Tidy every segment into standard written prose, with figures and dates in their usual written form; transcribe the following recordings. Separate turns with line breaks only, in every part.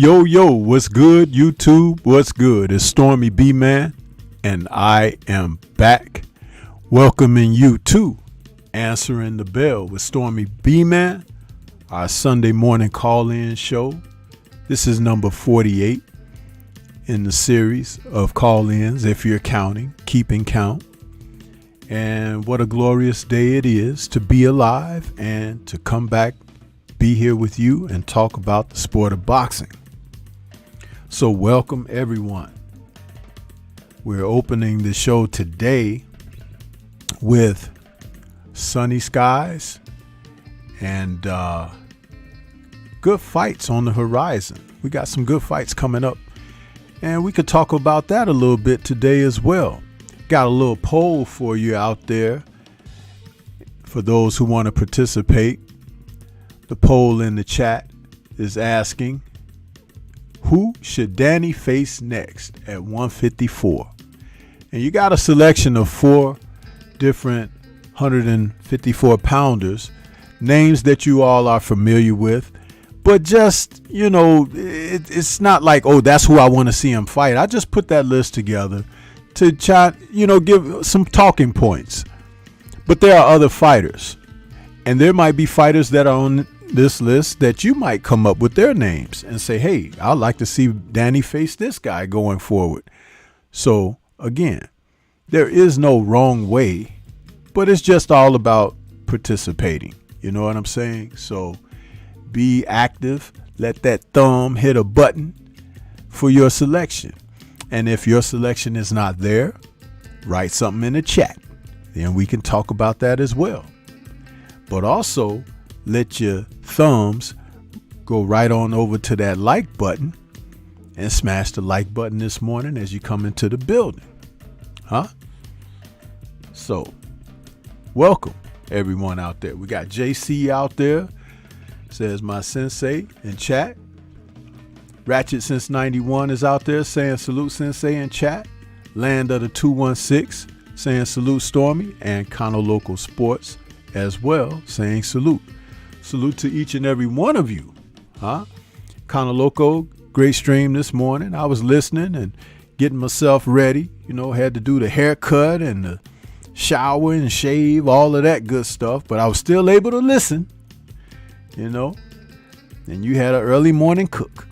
Yo, what's good, YouTube? What's good? It's Stormybman, and I am back welcoming you to Answering the Bell with Stormybman, our Sunday morning call-in show. This is number 48 in the series of call-ins, if you're counting, keeping count. And what a glorious day it is to be alive and to come back, be here with you and talk about the sport of boxing. So welcome everyone. We're opening the show today with sunny skies and good fights on the horizon. We got some good fights coming up, and we could talk about that a little bit today as well. Got a little poll for you out there for those who want to participate. The poll in the chat is asking, who should Danny face next at 154? And you got a selection of 4 different 154 pounders, names that you all are familiar with, but just, it's not like, oh, that's who I want to see him fight. I just put that list together to try, give some talking points. But there are other fighters, and there might be fighters that are on this list that you might come up with their names and say, hey, I'd like to see Danny face this guy going forward. So again, there is no wrong way, but it's just all about participating. You know what I'm saying? So be active. Let that thumb hit a button for your selection. And if your selection is not there, write something in the chat. Then we can talk about that as well. But also, let your thumbs go right on over to that like button and smash the like button this morning as you come into the building. So, welcome everyone out there. We got JC out there, says my sensei in chat. Ratchet since 91 is out there saying salute sensei in chat. Land of the 216 saying salute Stormy, and Kano Local Sports as well saying salute. Salute to each and every one of you. Kano Loco, great stream this morning. I was listening and getting myself ready. Had to do the haircut and the shower and shave, all of that good stuff. But I was still able to listen, And you had an early morning cook.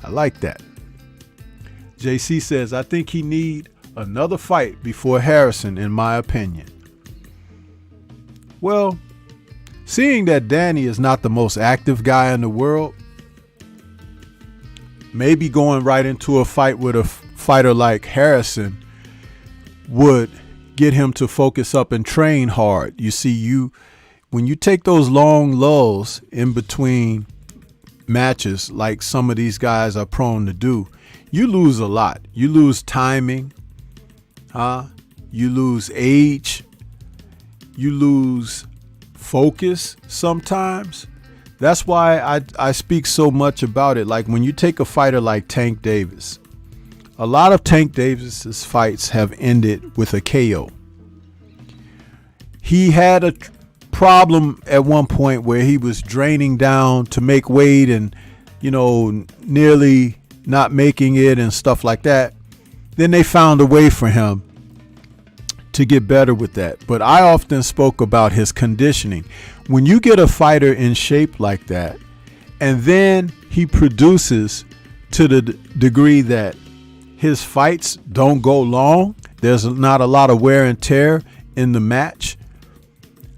I like that. JC says, I think he need another fight before Harrison, in my opinion. Well, seeing that Danny is not the most active guy in the world, maybe going right into a fight with a fighter like Harrison would get him to focus up and train hard. You see, when you take those long lulls in between matches, like some of these guys are prone to do, you lose a lot. You lose timing, you lose age, you lose focus sometimes. That's why I speak so much about it. Like when you take a fighter like Tank Davis, a lot of Tank Davis's fights have ended with a KO. He had a problem at one point where he was draining down to make weight and, nearly not making it and stuff like that. Then they found a way for him to get better with that. But I often spoke about his conditioning. When you get a fighter in shape like that, and then he produces to the degree that his fights don't go long, there's not a lot of wear and tear in the match,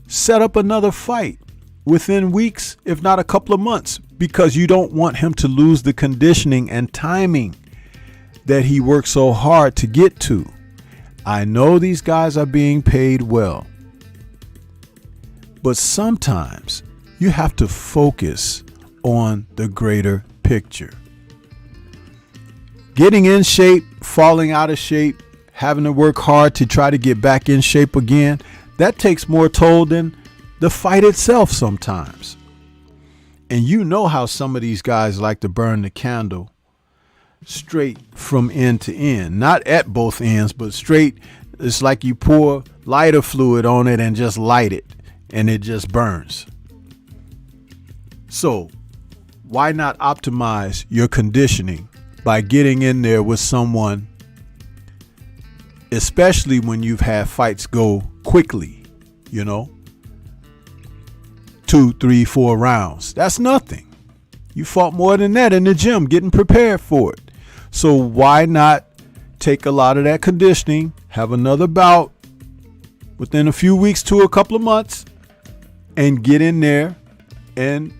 set up another fight within weeks, if not a couple of months, because you don't want him to lose the conditioning and timing that he worked so hard to get to. I know these guys are being paid well, but sometimes you have to focus on the greater picture. Getting in shape, falling out of shape, having to work hard to try to get back in shape again, that takes more toll than the fight itself sometimes. And you know how some of these guys like to burn the candle straight from end to end, not at both ends, but straight. It's like you pour lighter fluid on it and just light it and it just burns. So why not optimize your conditioning by getting in there with someone, especially when you've had fights go quickly, 2, 3, 4 rounds. That's nothing. You fought more than that in the gym getting prepared for it. So why not take a lot of that conditioning, have another bout within a few weeks to a couple of months, and get in there, and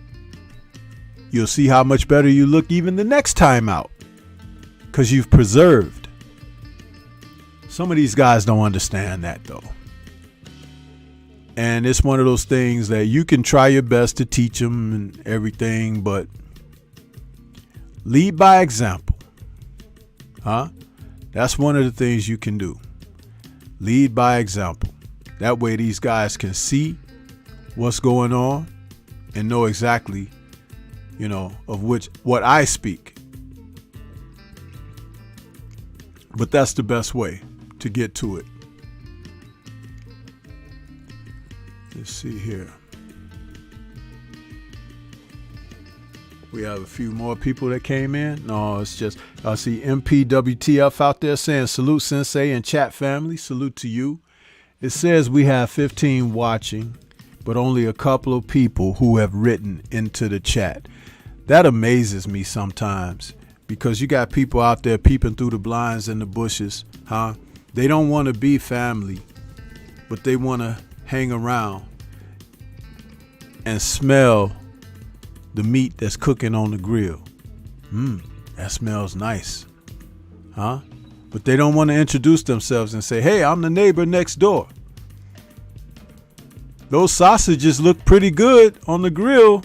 you'll see how much better you look even the next time out, because you've preserved. Some of these guys don't understand that though. And it's one of those things that you can try your best to teach them and everything, but lead by example. That's one of the things you can do. Lead by example. That way these guys can see what's going on and know exactly, of what I speak. But that's the best way to get to it. Let's see here. We have a few more people that came in. No, it's just, I see MPWTF out there saying, salute Sensei and chat family. Salute to you. It says we have 15 watching, but only a couple of people who have written into the chat. That amazes me sometimes, because you got people out there peeping through the blinds and the bushes, They don't want to be family, but they want to hang around and smell the meat that's cooking on the grill. That smells nice. But they don't want to introduce themselves and say, hey, I'm the neighbor next door. Those sausages look pretty good on the grill.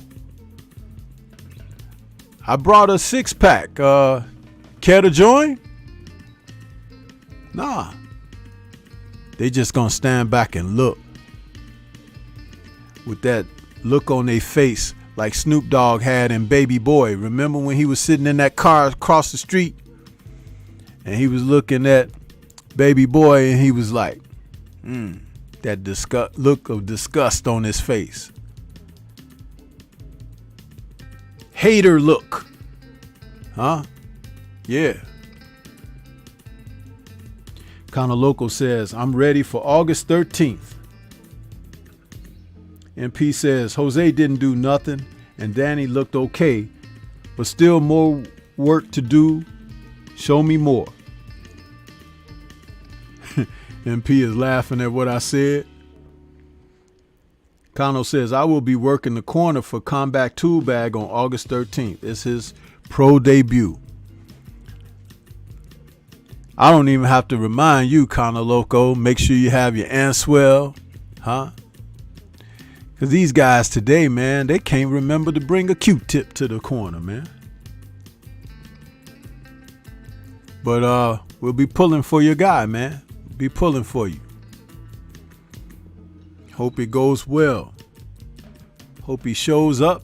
I brought a 6-pack. Care to join? Nah. They just gonna stand back and look with that look on their face like Snoop Dogg had in Baby Boy. Remember when he was sitting in that car across the street and he was looking at Baby Boy and he was like, that look of disgust on his face. Hater look. Yeah. Kinda Local says, I'm ready for August 13th. MP says, Jose didn't do nothing and Danny looked okay, but still more work to do. Show me more. MP is laughing at what I said. Kano says, I will be working the corner for Combat Tool Bag on August 13th. It's his pro debut. I don't even have to remind you, Kano Loco. Make sure you have your Answell, Because these guys today, man, they can't remember to bring a Q-tip to the corner, man. But we'll be pulling for your guy, man. Be pulling for you. Hope it goes well. Hope he shows up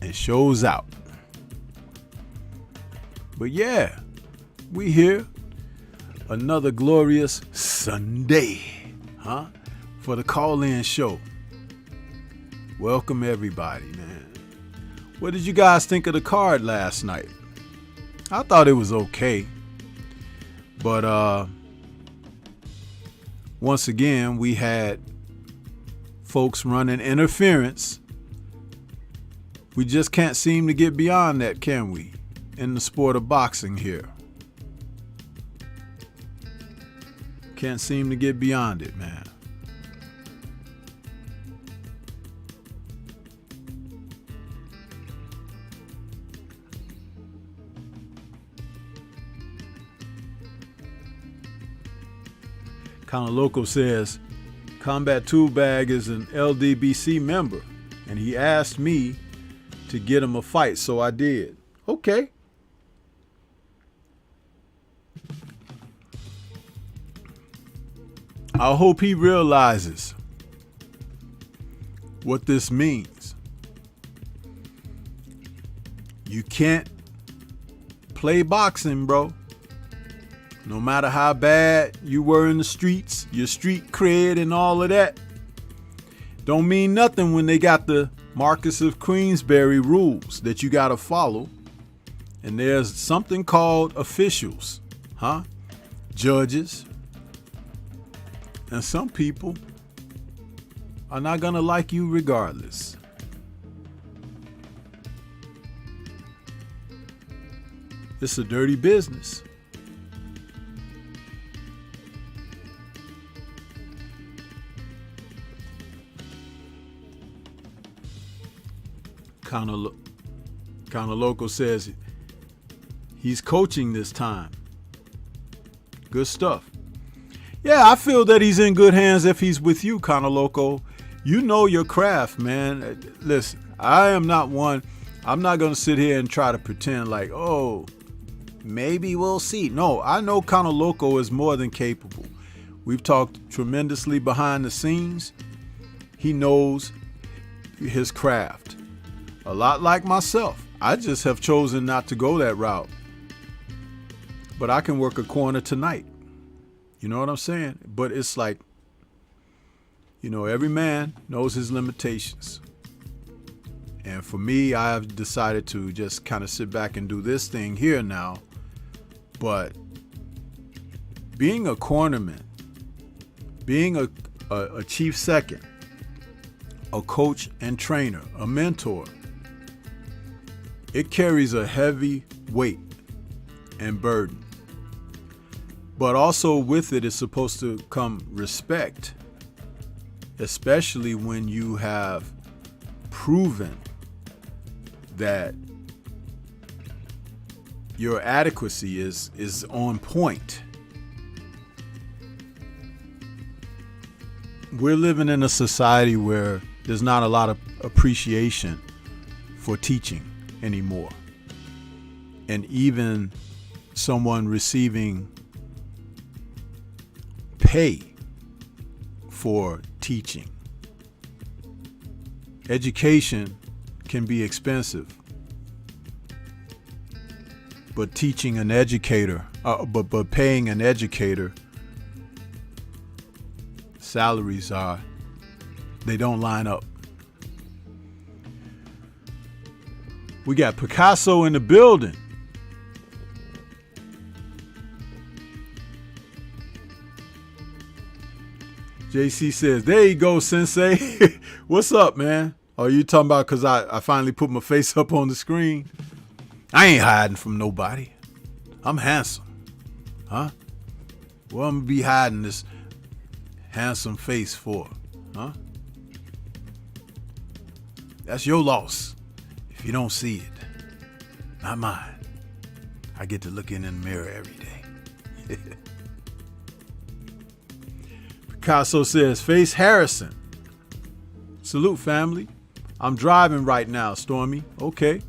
and shows out. But yeah, we here. Another glorious Sunday, for the call-in show. Welcome everybody, man. What did you guys think of the card last night? I thought it was okay. But once again, we had folks running interference. We just can't seem to get beyond that, can we? In the sport of boxing here. Can't seem to get beyond it, man. Kinda Local says, Combat Tool Bag is an LDBC member, and he asked me to get him a fight, so I did. Okay. I hope he realizes what this means. You can't play boxing, bro. No matter how bad you were in the streets, your street cred and all of that, don't mean nothing when they got the Marcus of Queensberry rules that you got to follow. And there's something called officials, judges. And some people are not going to like you regardless. It's a dirty business. Counter Local says he's coaching this time. Good stuff. Yeah, I feel that he's in good hands if he's with you, Counter Loco. You know your craft, man. Listen, I am not one. I'm not going to sit here and try to pretend like, oh, maybe we'll see. No, I know Counter Loco is more than capable. We've talked tremendously behind the scenes. He knows his craft. A lot like myself. I just have chosen not to go that route. But I can work a corner tonight. You know what I'm saying? But it's like, every man knows his limitations. And for me, I've decided to just kind of sit back and do this thing here now. But being a cornerman, being a chief second, a coach and trainer, a mentor, it carries a heavy weight and burden. But also with it is supposed to come respect, especially when you have proven that your adequacy is on point. We're living in a society where there's not a lot of appreciation for teaching anymore. And even someone receiving pay for teaching. Education can be expensive. But teaching an educator, but paying an educator, salaries they don't line up. We got Picasso in the building. JC says, there you go, Sensei. What's up, man? Oh, you talking about because I finally put my face up on the screen? I ain't hiding from nobody. I'm handsome. Huh? What I'm going to be hiding this handsome face for? Huh? That's your loss if you don't see it. Not mine. I get to look in the mirror every day. Picasso says, face Harrison. Salute, family. I'm driving right now, Stormy. Okay.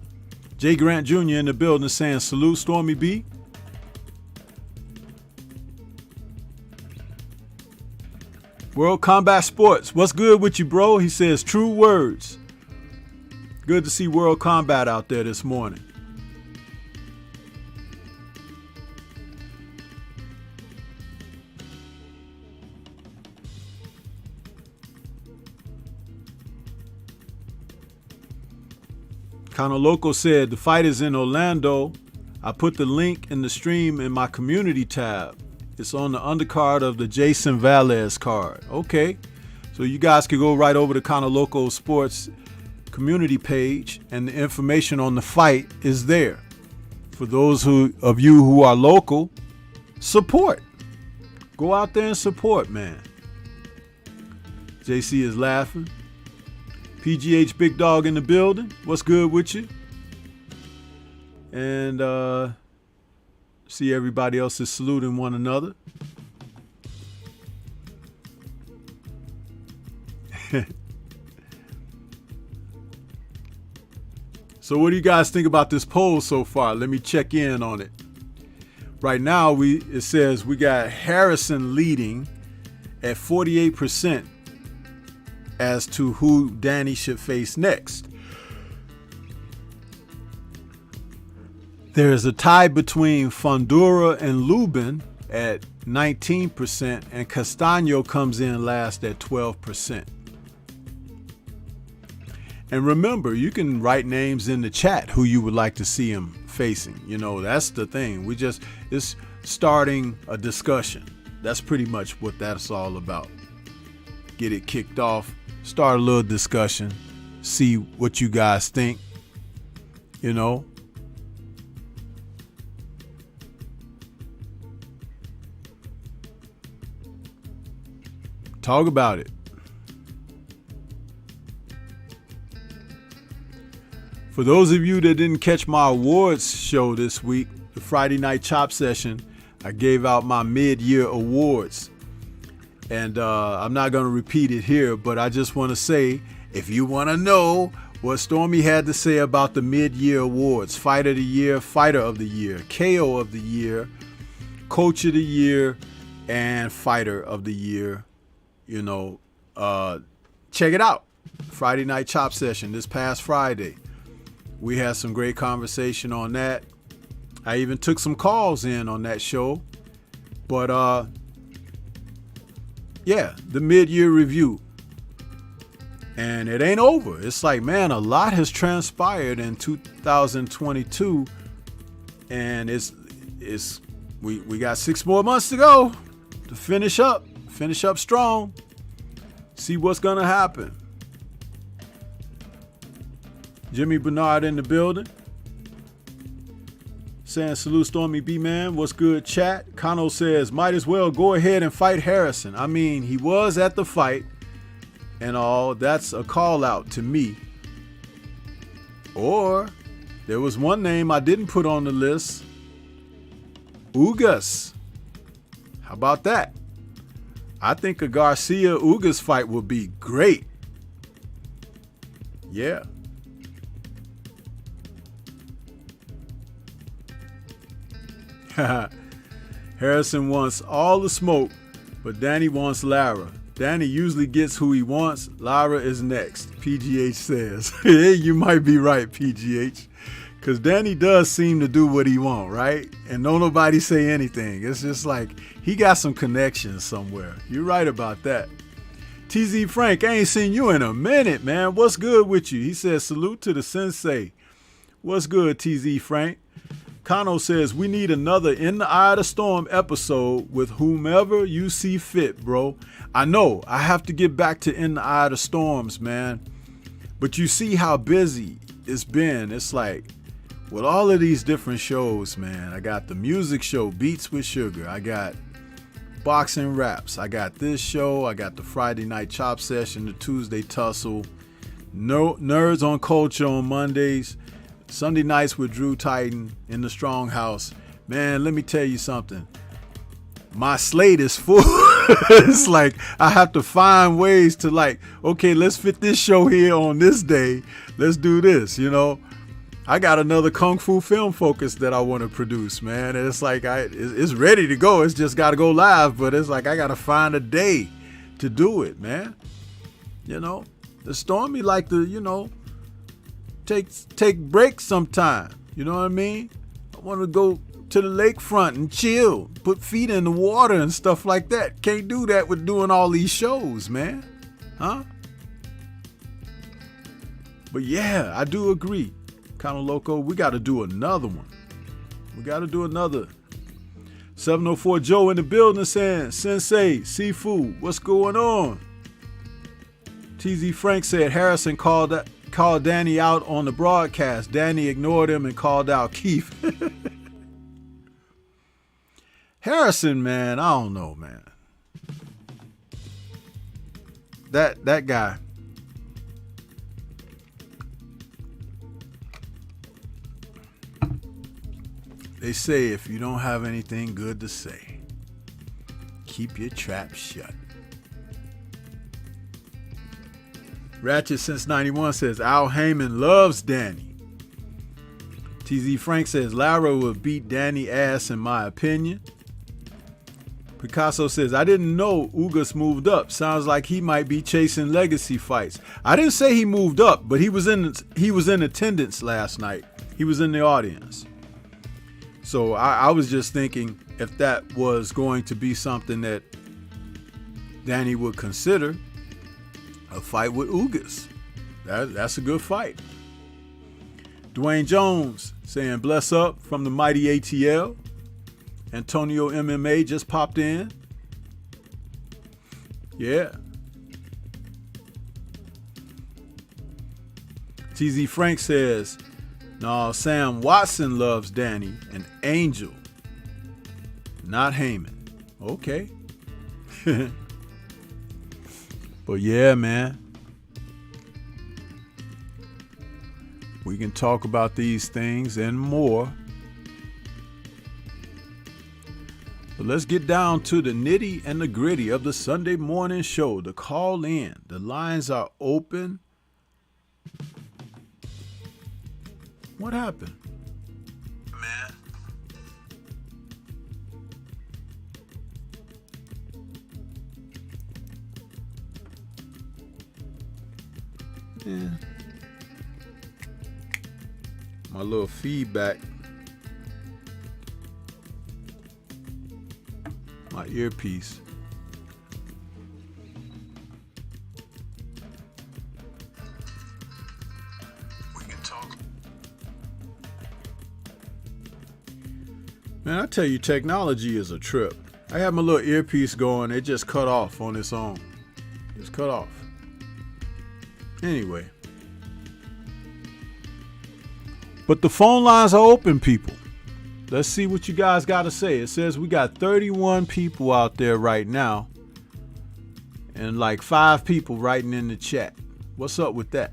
Jay Grant Jr. in the building saying, salute, Stormy B. World Combat Sports. What's good with you, bro? He says, true words. Good to see World Combat out there this morning. Counter Loco said, the fight is in Orlando. I put the link in the stream in my community tab. It's on the undercard of the Jason Valles card. Okay. So you guys can go right over to Counter Loco Sports community page and the information on the fight is there. For those of you who are local, support. Go out there and support, man. JC is laughing. PGH Big Dog in the building. What's good with you? And see everybody else is saluting one another. So what do you guys think about this poll so far? Let me check in on it. Right now, it says we got Harrison leading at 48% as to who Danny should face next. There is a tie between Fundura and Lubin at 19%, and Castaño comes in last at 12%. And remember, you can write names in the chat who you would like to see him facing. You know, that's the thing. It's starting a discussion. That's pretty much what that's all about. Get it kicked off, start a little discussion, see what you guys think, you know. Talk about it. For those of you that didn't catch my awards show this week, the Friday night chop session, I gave out my mid-year awards. And I'm not going to repeat it here, but I just want to say, if you want to know what Stormy had to say about the mid-year awards, Fight of the Year, Fighter of the Year, KO of the Year, Coach of the Year, and Fighter of the Year, you know, check it out. Friday night chop session this past Friday. We had some great conversation on that. I even took some calls in on that show. But yeah, the mid-year review. And it ain't over. It's like, man, a lot has transpired in 2022. And we got 6 more months to go to finish up strong. See what's gonna happen. Jimmy Bernard in the building. Saying salute Stormy B-Man. What's good, chat? Kano says, might as well go ahead and fight Harrison. I mean, he was at the fight and all. That's a call out to me. Or there was one name I didn't put on the list. Ugas. How about that? I think a Garcia Ugas fight would be great. Yeah. Harrison wants all the smoke, but Danny wants Lara. Danny usually gets who he wants. Lara is next, PGH says. Yeah, you might be right, PGH. Because Danny does seem to do what he wants, right? And don't nobody say anything. It's just like he got some connections somewhere. You're right about that. TZ Frank, I ain't seen you in a minute, man. What's good with you? He says, salute to the sensei. What's good, TZ Frank? Kano says, we need another In the Eye of the Storm episode with whomever you see fit, bro. I know, I have to get back to In the Eye of the Storms, man. But you see how busy it's been. It's like, with all of these different shows, man, I got the music show, Beats with Sugar. I got boxing raps. I got this show. I got the Friday night chop session, the Tuesday tussle. Nerds on Culture on Mondays. Sunday nights with Drew Titan in the Strong House. Man, let me tell you something. My slate is full. It's like I have to find ways to like, okay, let's fit this show here on this day. Let's do this, you know. I got another Kung Fu Film Focus that I want to produce, man. And it's like it's ready to go. It's just got to go live, but it's like I got to find a day to do it, man. You know, the Stormy like to, you know, take breaks sometime. You know what I mean? I want to go to the lakefront and chill, put feet in the water and stuff like that. Can't do that with doing all these shows, man. Huh? But yeah, I do agree. Kind of loco. We got to do another one. We got to do another. 704 Joe in the building saying, Sensei, Seafood, what's going on? TZ Frank said Harrison called Danny out on the broadcast. Danny ignored him and called out Keith. Harrison, man, I don't know, man. That guy. They say if you don't have anything good to say, keep your trap shut. Ratchet Since 91 says Al Heyman loves Danny. TZ Frank says Lara will beat Danny ass in my opinion. Picasso says I didn't know Ugas moved up. Sounds like he might be chasing legacy fights. I didn't say he moved up, but he was in attendance last night. He was in the audience. So I was just thinking if that was going to be something that Danny would consider, a fight with Ugas. That's a good fight. Dwayne Jones saying bless up from the mighty ATL. Antonio MMA just popped in. Yeah. TZ Frank says, no, Sam Watson loves Danny and Angel, not Heyman. Okay. But yeah, man. We can talk about these things and more. But let's get down to the nitty and the gritty of the Sunday morning show. The call in. The lines are open. What happened? Man. Yeah. My little feedback. My earpiece. We can talk. Man, I tell you, technology is a trip. I had my little earpiece going, it just cut off on its own. Just cut off. Anyway. But the phone lines are open, people. Let's see what you guys got to say. It says we got 31 people out there right now and like 5 people writing in the chat. What's up with that?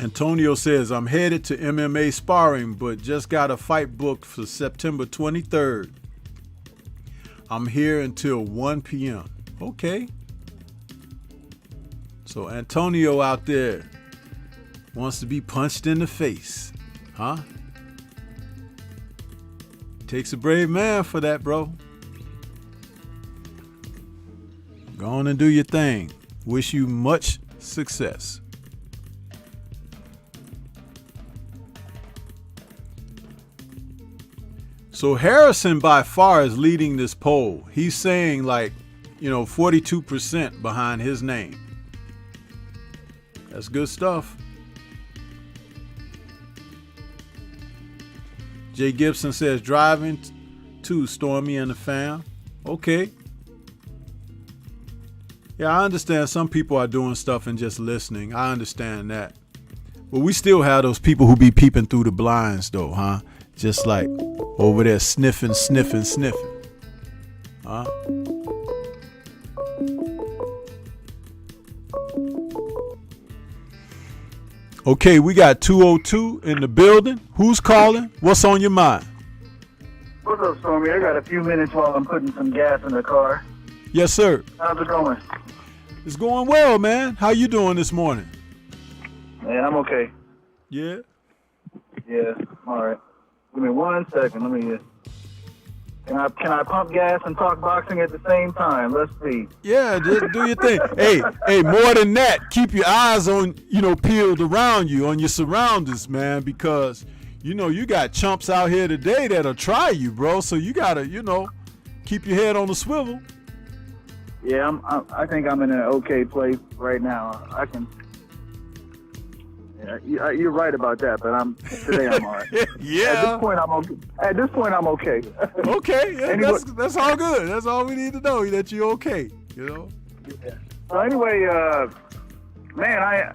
Antonio says, I'm headed to MMA sparring, but just got a fight booked for September 23rd. I'm here until 1 p.m. Okay. So Antonio out there wants to be punched in the face. Huh? Takes a brave man for that, bro. Go on and do your thing. Wish you much success. So Harrison by far is leading this poll. He's saying 42% behind his name. That's good stuff. Jay Gibson says driving to Stormy and the fam. Okay. Yeah, I understand some people are doing stuff and just listening. I understand that. But we still have those people who be peeping through the blinds though, huh? Just like over there sniffing. Huh? Okay, we got 202 in the building. Who's calling? What's on your mind?
What's up, Stormy? I got a few minutes while I'm putting some gas in the car.
Yes, sir.
How's it going?
It's going well, man. How you doing this morning?
Yeah, I'm okay.
Yeah?
Yeah, all right. Give me 1 second. Let me can I pump gas and talk boxing at the same time? Let's see.
Yeah, just do your thing. hey, more than that, keep your eyes on, peeled around you, on your surroundings, man, because, you got chumps out here today that'll try you, bro. So you gotta, keep your head on the swivel.
Yeah, I think I'm in an okay place right now. I can. Yeah, you're right about that, but today I'm all right.
Yeah.
At this point, I'm okay.
Okay, yeah, that's all good. That's all we need to know, that you're okay.
Yeah. So anyway, man,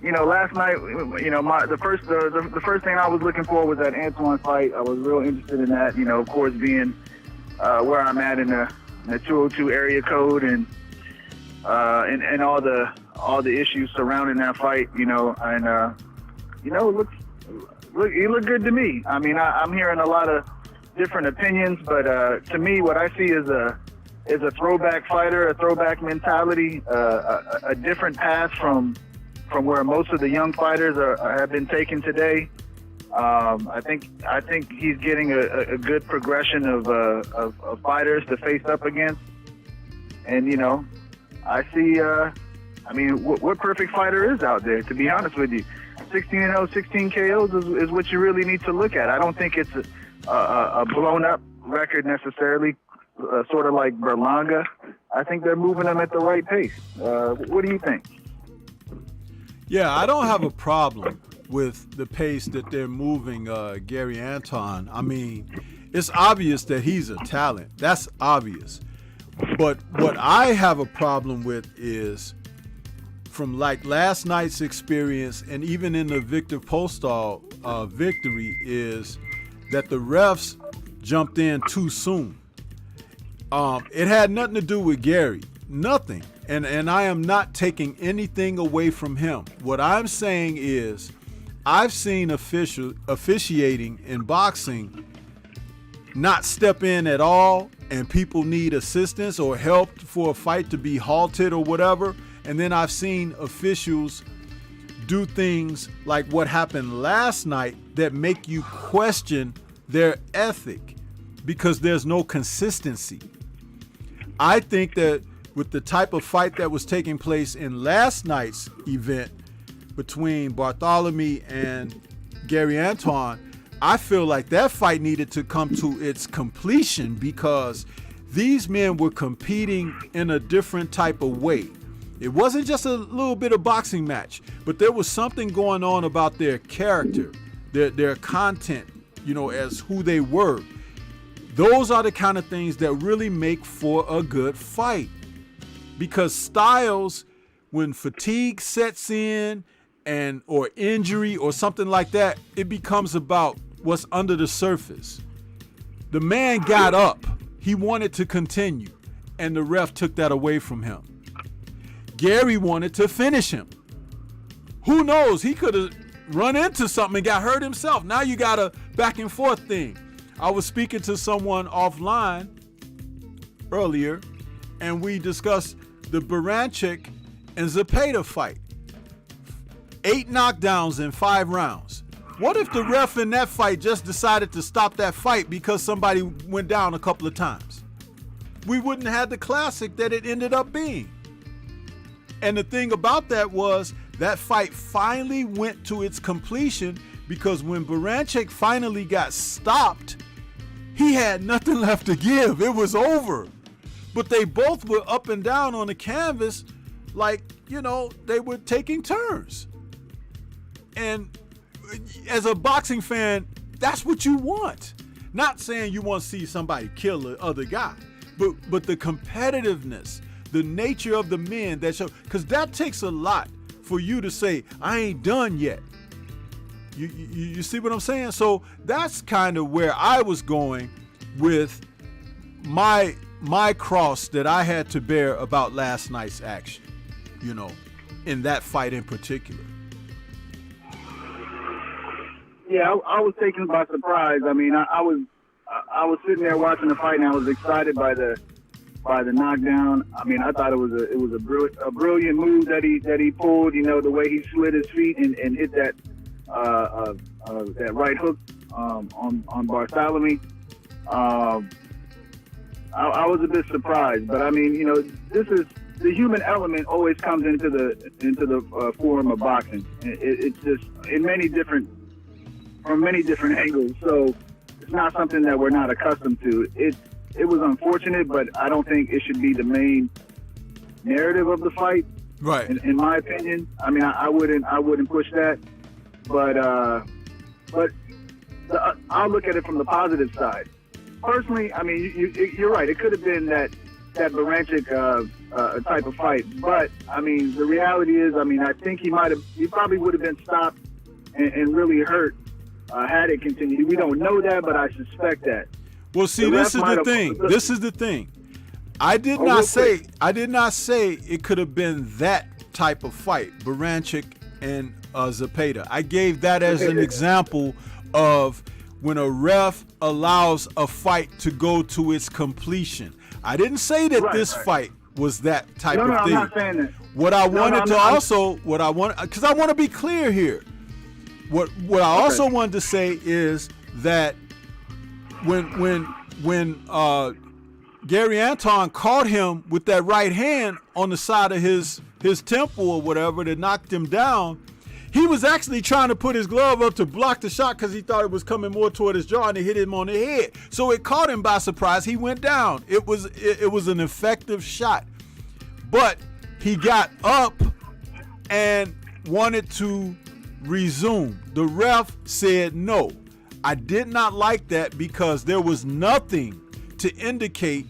last night, the first thing I was looking for was that Antoine fight. I was real interested in that. Of course, being where I'm at in the 202 area code and all the issues surrounding that fight, he looked good to me. I mean, I'm hearing a lot of different opinions, but to me, what I see is a is a throwback fighter, a throwback mentality, a different path from where most of the young fighters have been taken today. I think he's getting a good progression of fighters to face up against, and I see. I mean, what perfect fighter is out there? To be honest with you, 16-0, 16 KOs is what you really need to look at. I don't think it's a blown up record necessarily, sort of like Berlanga. I think they're moving them at the right pace. What do you think?
Yeah, I don't have a problem with the pace that they're moving Gary Anton. I mean, it's obvious that he's a talent. That's obvious. But what I have a problem with is, from like last night's experience and even in the Victor Postol victory, is that the refs jumped in too soon. It had nothing to do with Gary, nothing. And I am not taking anything away from him. What I'm saying is, I've seen officiating in boxing not step in at all, and people need assistance or help for a fight to be halted or whatever. And then I've seen officials do things like what happened last night that make you question their ethic because there's no consistency. I think that with the type of fight that was taking place in last night's event between Bartholomew and Gary Anton, I feel like that fight needed to come to its completion because these men were competing in a different type of way. It wasn't just a little bit of boxing match, but there was something going on about their character, their content, as who they were. Those are the kind of things that really make for a good fight. Because styles, when fatigue sets in or injury or something like that, it becomes about what's under the surface. The man got up. He wanted to continue, and the ref took that away from him. Gary wanted to finish him. Who knows? He could have run into something and got hurt himself. Now you got a back and forth thing. I was speaking to someone offline earlier, and we discussed the Baranchik and Zepeda fight. 8 knockdowns in 5 rounds. What if the ref in that fight just decided to stop that fight because somebody went down a couple of times? We wouldn't have the classic that it ended up being. And the thing about that was that fight finally went to its completion because when Baranchik finally got stopped, he had nothing left to give. It was over. But they both were up and down on the canvas like, they were taking turns. And as a boxing fan, that's what you want. Not saying you want to see somebody kill the other guy, but the competitiveness, the nature of the men that show, because that takes a lot for you to say, I ain't done yet. You see what I'm saying? So that's kind of where I was going with my cross that I had to bear about last night's action, in that fight in particular.
Yeah, I was taken by surprise. I mean, I was sitting there watching the fight, and I was excited by the knockdown. I mean, I thought it was a brilliant move that he pulled. The way he slid his feet and hit that right hook on Bartholomew. I was a bit surprised, but I mean, this is the human element always comes into the form of boxing. It's just from many different angles. So it's not something that we're not accustomed to. It was unfortunate, but I don't think it should be the main narrative of the fight.
Right.
In my opinion, I mean, I wouldn't push that, but I'll look at it from the positive side. Personally, I mean, you're right. It could have been that Baranchik type of fight, but I mean, the reality is, I mean, I think he probably would have been stopped and really hurt had it continued. We don't know that, but I suspect that.
Well, see, this is the thing. This is the thing. I did not say it could have been that type of fight, Baranchik and Zepeda. I gave that as an example of when a ref allows a fight to go to its completion. I didn't say that this fight was that type of thing.
I'm not saying that.
What I wanted because I want to be clear here. What I also wanted to say is that when Gary Anton caught him with that right hand on the side of his temple or whatever that knocked him down, he was actually trying to put his glove up to block the shot because he thought it was coming more toward his jaw, and it hit him on the head. So it caught him by surprise. He went down. It was an effective shot. But he got up and wanted to resume. The ref said no. I did not like that because there was nothing to indicate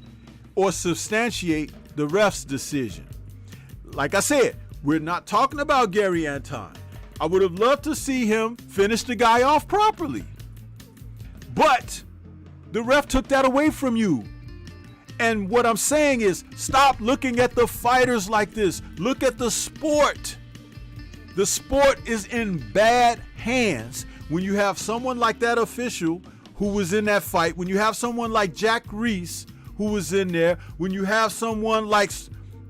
or substantiate the ref's decision. Like I said, we're not talking about Gary Anton. I would have loved to see him finish the guy off properly. But the ref took that away from you. And what I'm saying is, stop looking at the fighters like this. Look at the sport. The sport is in bad hands when you have someone like that official who was in that fight, when you have someone like Jack Reese who was in there, when you have someone like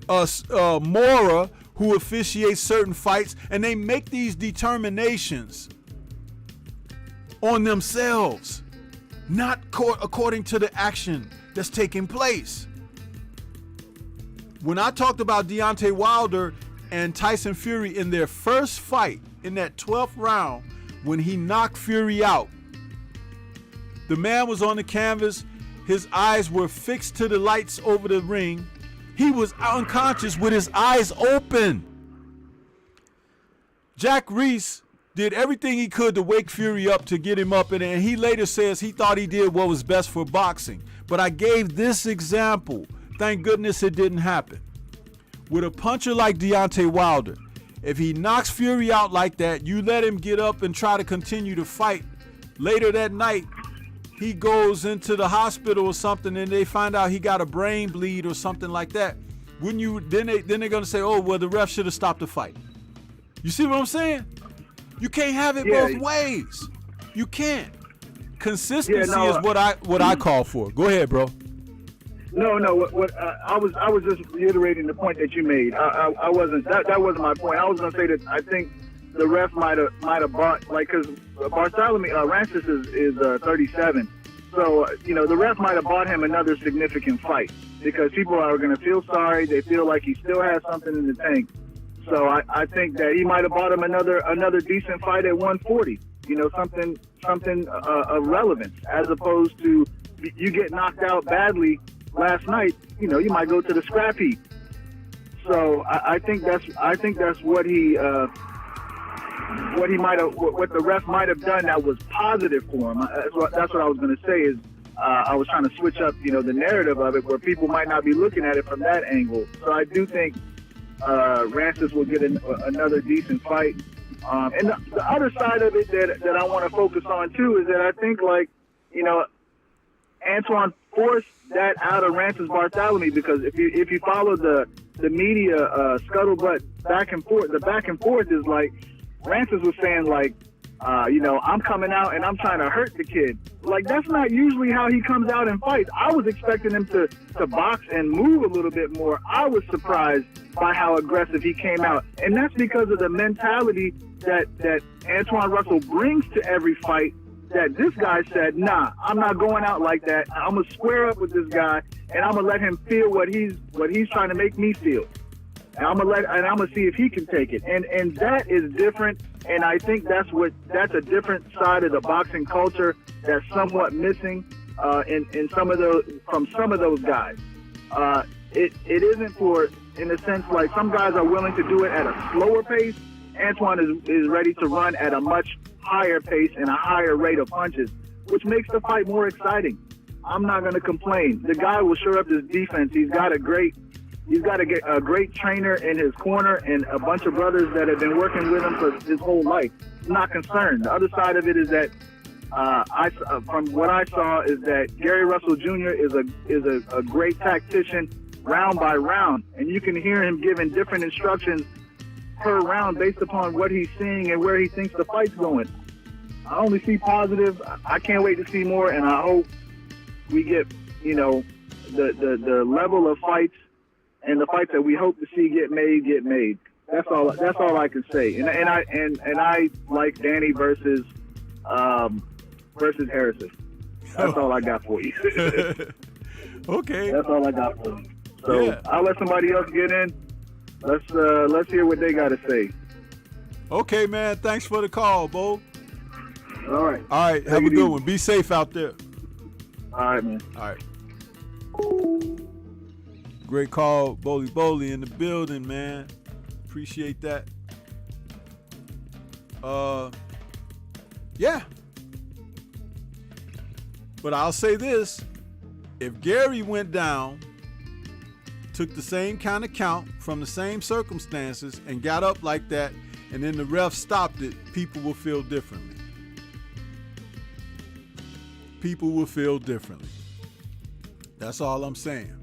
Mora who officiates certain fights, and they make these determinations on themselves, not according to the action that's taking place. When I talked about Deontay Wilder and Tyson Fury in their first fight in that 12th round, when he knocked Fury out, the man was on the canvas, his eyes were fixed to the lights over the ring. He was unconscious with his eyes open. Jack Reese did everything he could to wake Fury up, to get him up, and he later says he thought he did what was best for boxing. But I gave this example. Thank goodness it didn't happen. With a puncher like Deontay Wilder, if he knocks Fury out like that, you let him get up and try to continue to fight. Later that night, he goes into the hospital or something, and they find out he got a brain bleed or something like that. Wouldn't you? Then they're gonna say, "Oh, well, the ref should have stopped the fight." You see what I'm saying? You can't have it both ways. You can't. Consistency is what I call for. Go ahead, bro.
No. What I was just reiterating the point that you made. I wasn't. That wasn't my point. I was gonna say that I think the ref might have bought, like, because Bartholomew Rancis is 37. So the ref might have bought him another significant fight because people are going to feel sorry. They feel like he still has something in the tank. So I think that he might have bought him another decent fight at 140. Something of relevance, as opposed to you get knocked out badly last night. You might go to the scrap heap. So I think that's what what the ref might have done that was positive for him. That's what I was going to say. Is I was trying to switch up the narrative of it, where people might not be looking at it from that angle. So I do think Rancis will get another decent fight. And the other side of it that I want to focus on too is that I think, like, Antoine forced that out of Rancis Bartholomew, because if you follow the media scuttlebutt back and forth, the back and forth is like Rancis was saying, like, I'm coming out and I'm trying to hurt the kid. Like, that's not usually how he comes out and fights. I was expecting him to box and move a little bit more. I was surprised by how aggressive he came out. And that's because of the mentality that Antoine Russell brings to every fight, that this guy said, nah, I'm not going out like that. I'm going to square up with this guy, and I'm going to let him feel what he's trying to make me feel. And I'm gonna see if he can take it. And that is different. And I think that's a different side of the boxing culture that's somewhat missing in some of those guys. It isn't for, in a sense, like, some guys are willing to do it at a slower pace. Antoine is ready to run at a much higher pace and a higher rate of punches, which makes the fight more exciting. I'm not going to complain. The guy will shore up his defense. He's got a great trainer in his corner and a bunch of brothers that have been working with him for his whole life. I'm not concerned. The other side of it is that from what I saw is that Gary Russell Jr. is a great tactician round by round, and you can hear him giving different instructions per round based upon what he's seeing and where he thinks the fight's going. I only see positive. I can't wait to see more, and I hope we get the level of fights and the fights that we hope to see get made. That's all I can say. And I like Danny versus Harrison. That's all I got for you.
Okay.
That's all I got for you. So
Yeah.
I'll let somebody else get in. Let's hear what they got to say.
Okay, man. Thanks for the call, Bo.
All right.
All right. Have a good one. Be safe out there.
All right, man.
All right. Great call, Boli in the building, man. Appreciate that. Yeah. But I'll say this. If Gary went down, took the same kind of count from the same circumstances and got up like that, and then the ref stopped it, people will feel differently. People will feel differently. That's all I'm saying.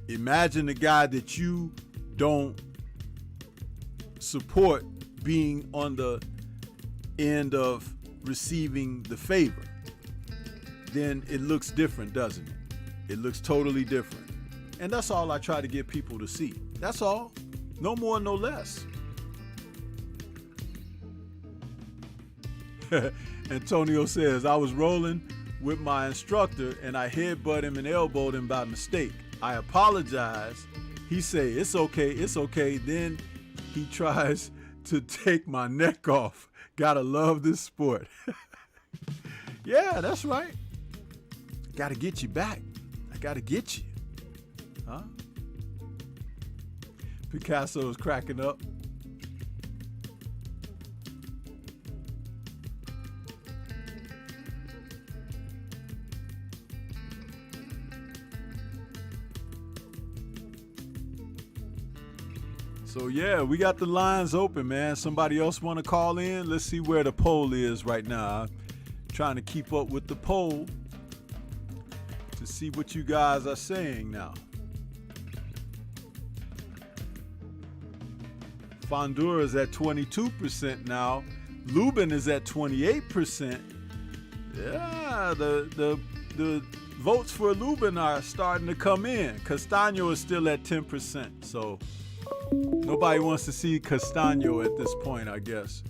Imagine the guy that you don't support being on the end of receiving the favor. Then it looks different, doesn't it? It looks totally different. And that's all I try to get people to see. That's all. No more, no less. Antonio says, I was rolling with my instructor and I headbutted him and elbowed him by mistake. I apologize. He say, it's okay, it's okay. Then he tries to take my neck off. Gotta love this sport. Yeah, that's right. Gotta get you back. I gotta get you. Huh? Picasso is cracking up. So yeah, we got the lines open, man. Somebody else want to call in? Let's see where the poll is right now. I'm trying to keep up with the poll to see what you guys are saying now. Fondura is at 22% now. Lubin is at 28%. Yeah, the votes for Lubin are starting to come in. Castaño is still at 10%. So nobody wants to see Castaño at this point, I guess.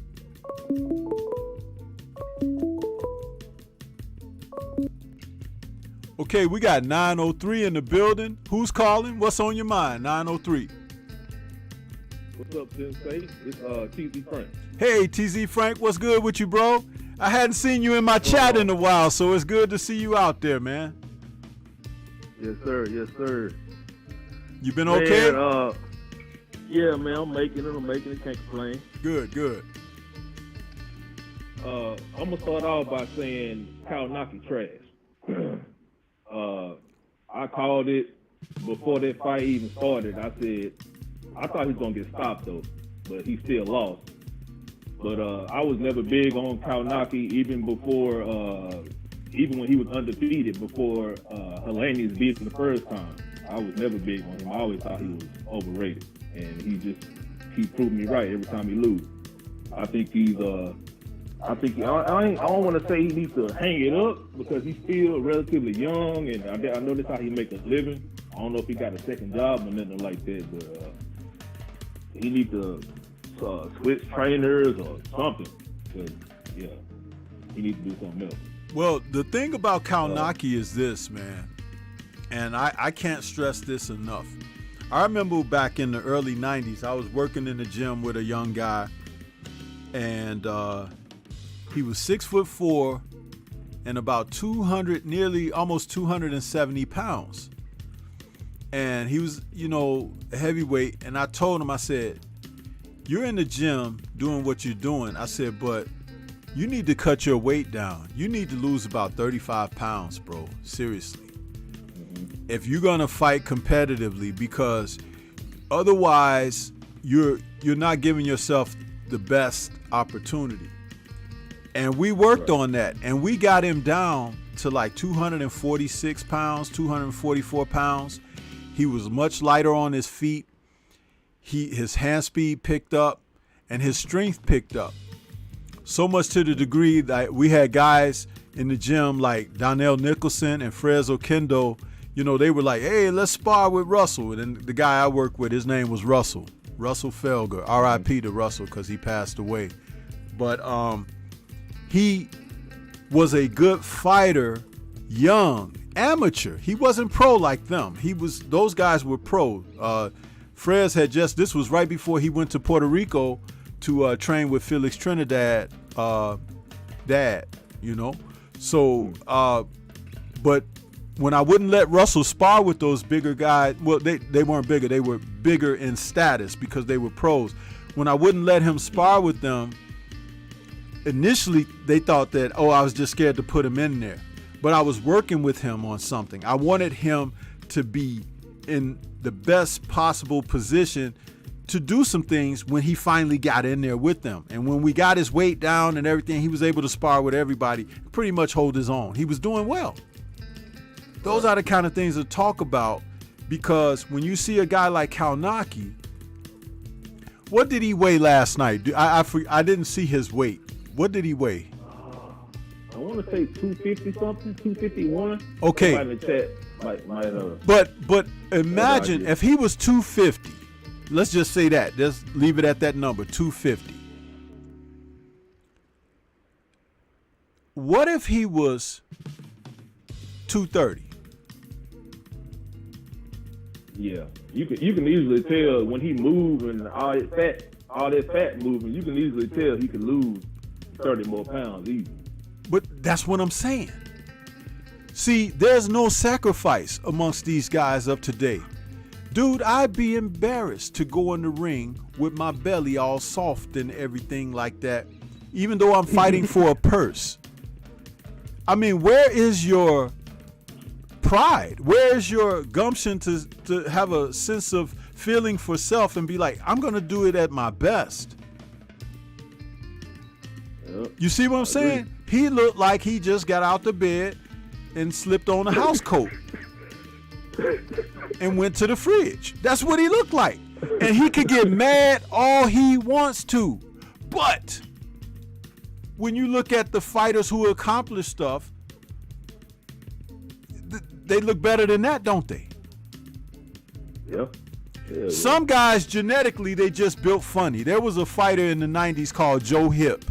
Okay, we got 903 in the building. Who's calling? What's on your mind? 903.
What's up, Sensei? It's TZ Frank.
Hey, TZ Frank, what's good with you, bro? I hadn't seen you in my chat in a while, so it's good to see you out there, man.
Yes, sir. Yes, sir.
You been okay?
Man, yeah, man, I'm making it. Can't complain.
Good, good.
I'm gonna start off by saying Kalinaki trash. I called it before that fight even started. I said I thought he was gonna get stopped though, but he still lost. But I was never big on Kalinaki even before, even when he was undefeated before Helenius beat him the first time. I was never big on him. I always thought he was overrated, and he proved me right every time he lose. I think he's I don't want to say he needs to hang it up because he's still relatively young, and I know that's how he makes a living. I don't know if he got a second job or nothing like that, but he needs to switch trainers or something. Cause, yeah, he needs to do something else.
Well, the thing about Kalinaki is this, man, and I can't stress this enough. I remember back in the early 90s, I was working in the gym with a young guy, and he was 6'4" and about 200, nearly almost 270 pounds. And he was, a heavyweight. And I told him, I said, you're in the gym doing what you're doing. I said, but you need to cut your weight down. You need to lose about 35 pounds, bro. Seriously. If you're going to fight competitively, because otherwise you're not giving yourself the best opportunity. And we worked on that, and we got him down to like 246 pounds, 244 pounds. He was much lighter on his feet. His hand speed picked up, and his strength picked up. So much to the degree that we had guys in the gym like Donnell Nicholson and Frez Okendo, they were like, hey, let's spar with Russell. And then the guy I work with, his name was Russell Felger, R.I.P. to Russell, because he passed away. But he was a good fighter, young, amateur. He wasn't pro like them. Those guys were pro. Frez had this was right before he went to Puerto Rico to train with Felix Trinidad, dad, So, but when I wouldn't let Russell spar with those bigger guys, well, they weren't bigger. They were bigger in status because they were pros. When I wouldn't let him spar with them, initially they thought that, I was just scared to put him in there. But I was working with him on something. I wanted him to be in the best possible position to do some things when he finally got in there with them. And when we got his weight down and everything, he was able to spar with everybody, pretty much hold his own. He was doing well. Those are the kind of things to talk about, because when you see a guy like Kaunaki, what did he weigh last night? I didn't see his weight. What did he weigh?
I want to say 250 something, 251.
Okay.
Somebody in the chat might
But imagine if he was 250. Let's just say that. Just leave it at that number, 250. What if he was 230?
Yeah, you can easily tell when he moves and all that fat moving. You can easily tell he could lose 30 more pounds easy.
But that's what I'm saying. See, there's no sacrifice amongst these guys of today. Dude, I'd be embarrassed to go in the ring with my belly all soft and everything like that, even though I'm fighting for a purse. I mean, where is your pride? Where is your gumption to have a sense of feeling for self and be like, I'm going to do it at my best?
Yep.
You see what I'm saying? He looked like he just got out the bed and slipped on a house coat and went to the fridge. That's what he looked like. And he could get mad all he wants to. But when you look at the fighters who accomplish stuff, they look better than that, don't they?
Yeah.
Some guys genetically, they just built funny. There was a fighter in the 90s called Joe Hip.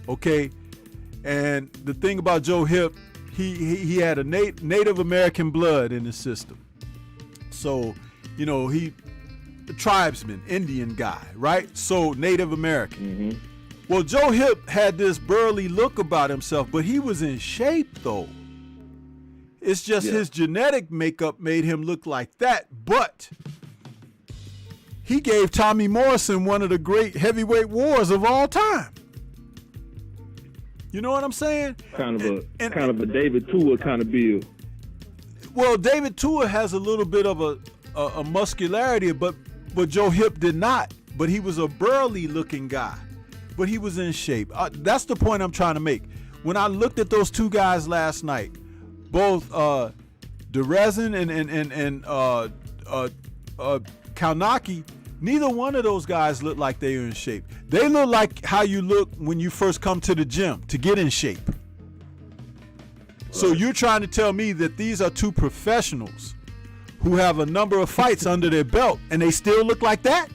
Okay? And the thing about Joe Hip, he had a Native American blood in his system. So, he a tribesman, Indian guy, right? So Native American.
Mm-hmm.
Well, Joe Hip had this burly look about himself, but he was in shape though. It's just his genetic makeup made him look like that, but he gave Tommy Morrison one of the great heavyweight wars of all time. You know what I'm saying?
Kind of a David Tua kind of build.
Well, David Tua has a little bit of a muscularity, but Joe Hip did not. But he was a burly looking guy, but he was in shape. That's the point I'm trying to make. When I looked at those two guys last night, both DeRezin and Kaunaki, neither one of those guys look like they are in shape. They look like how you look when you first come to the gym to get in shape. So you're trying to tell me that these are two professionals who have a number of fights under their belt and they still look like that?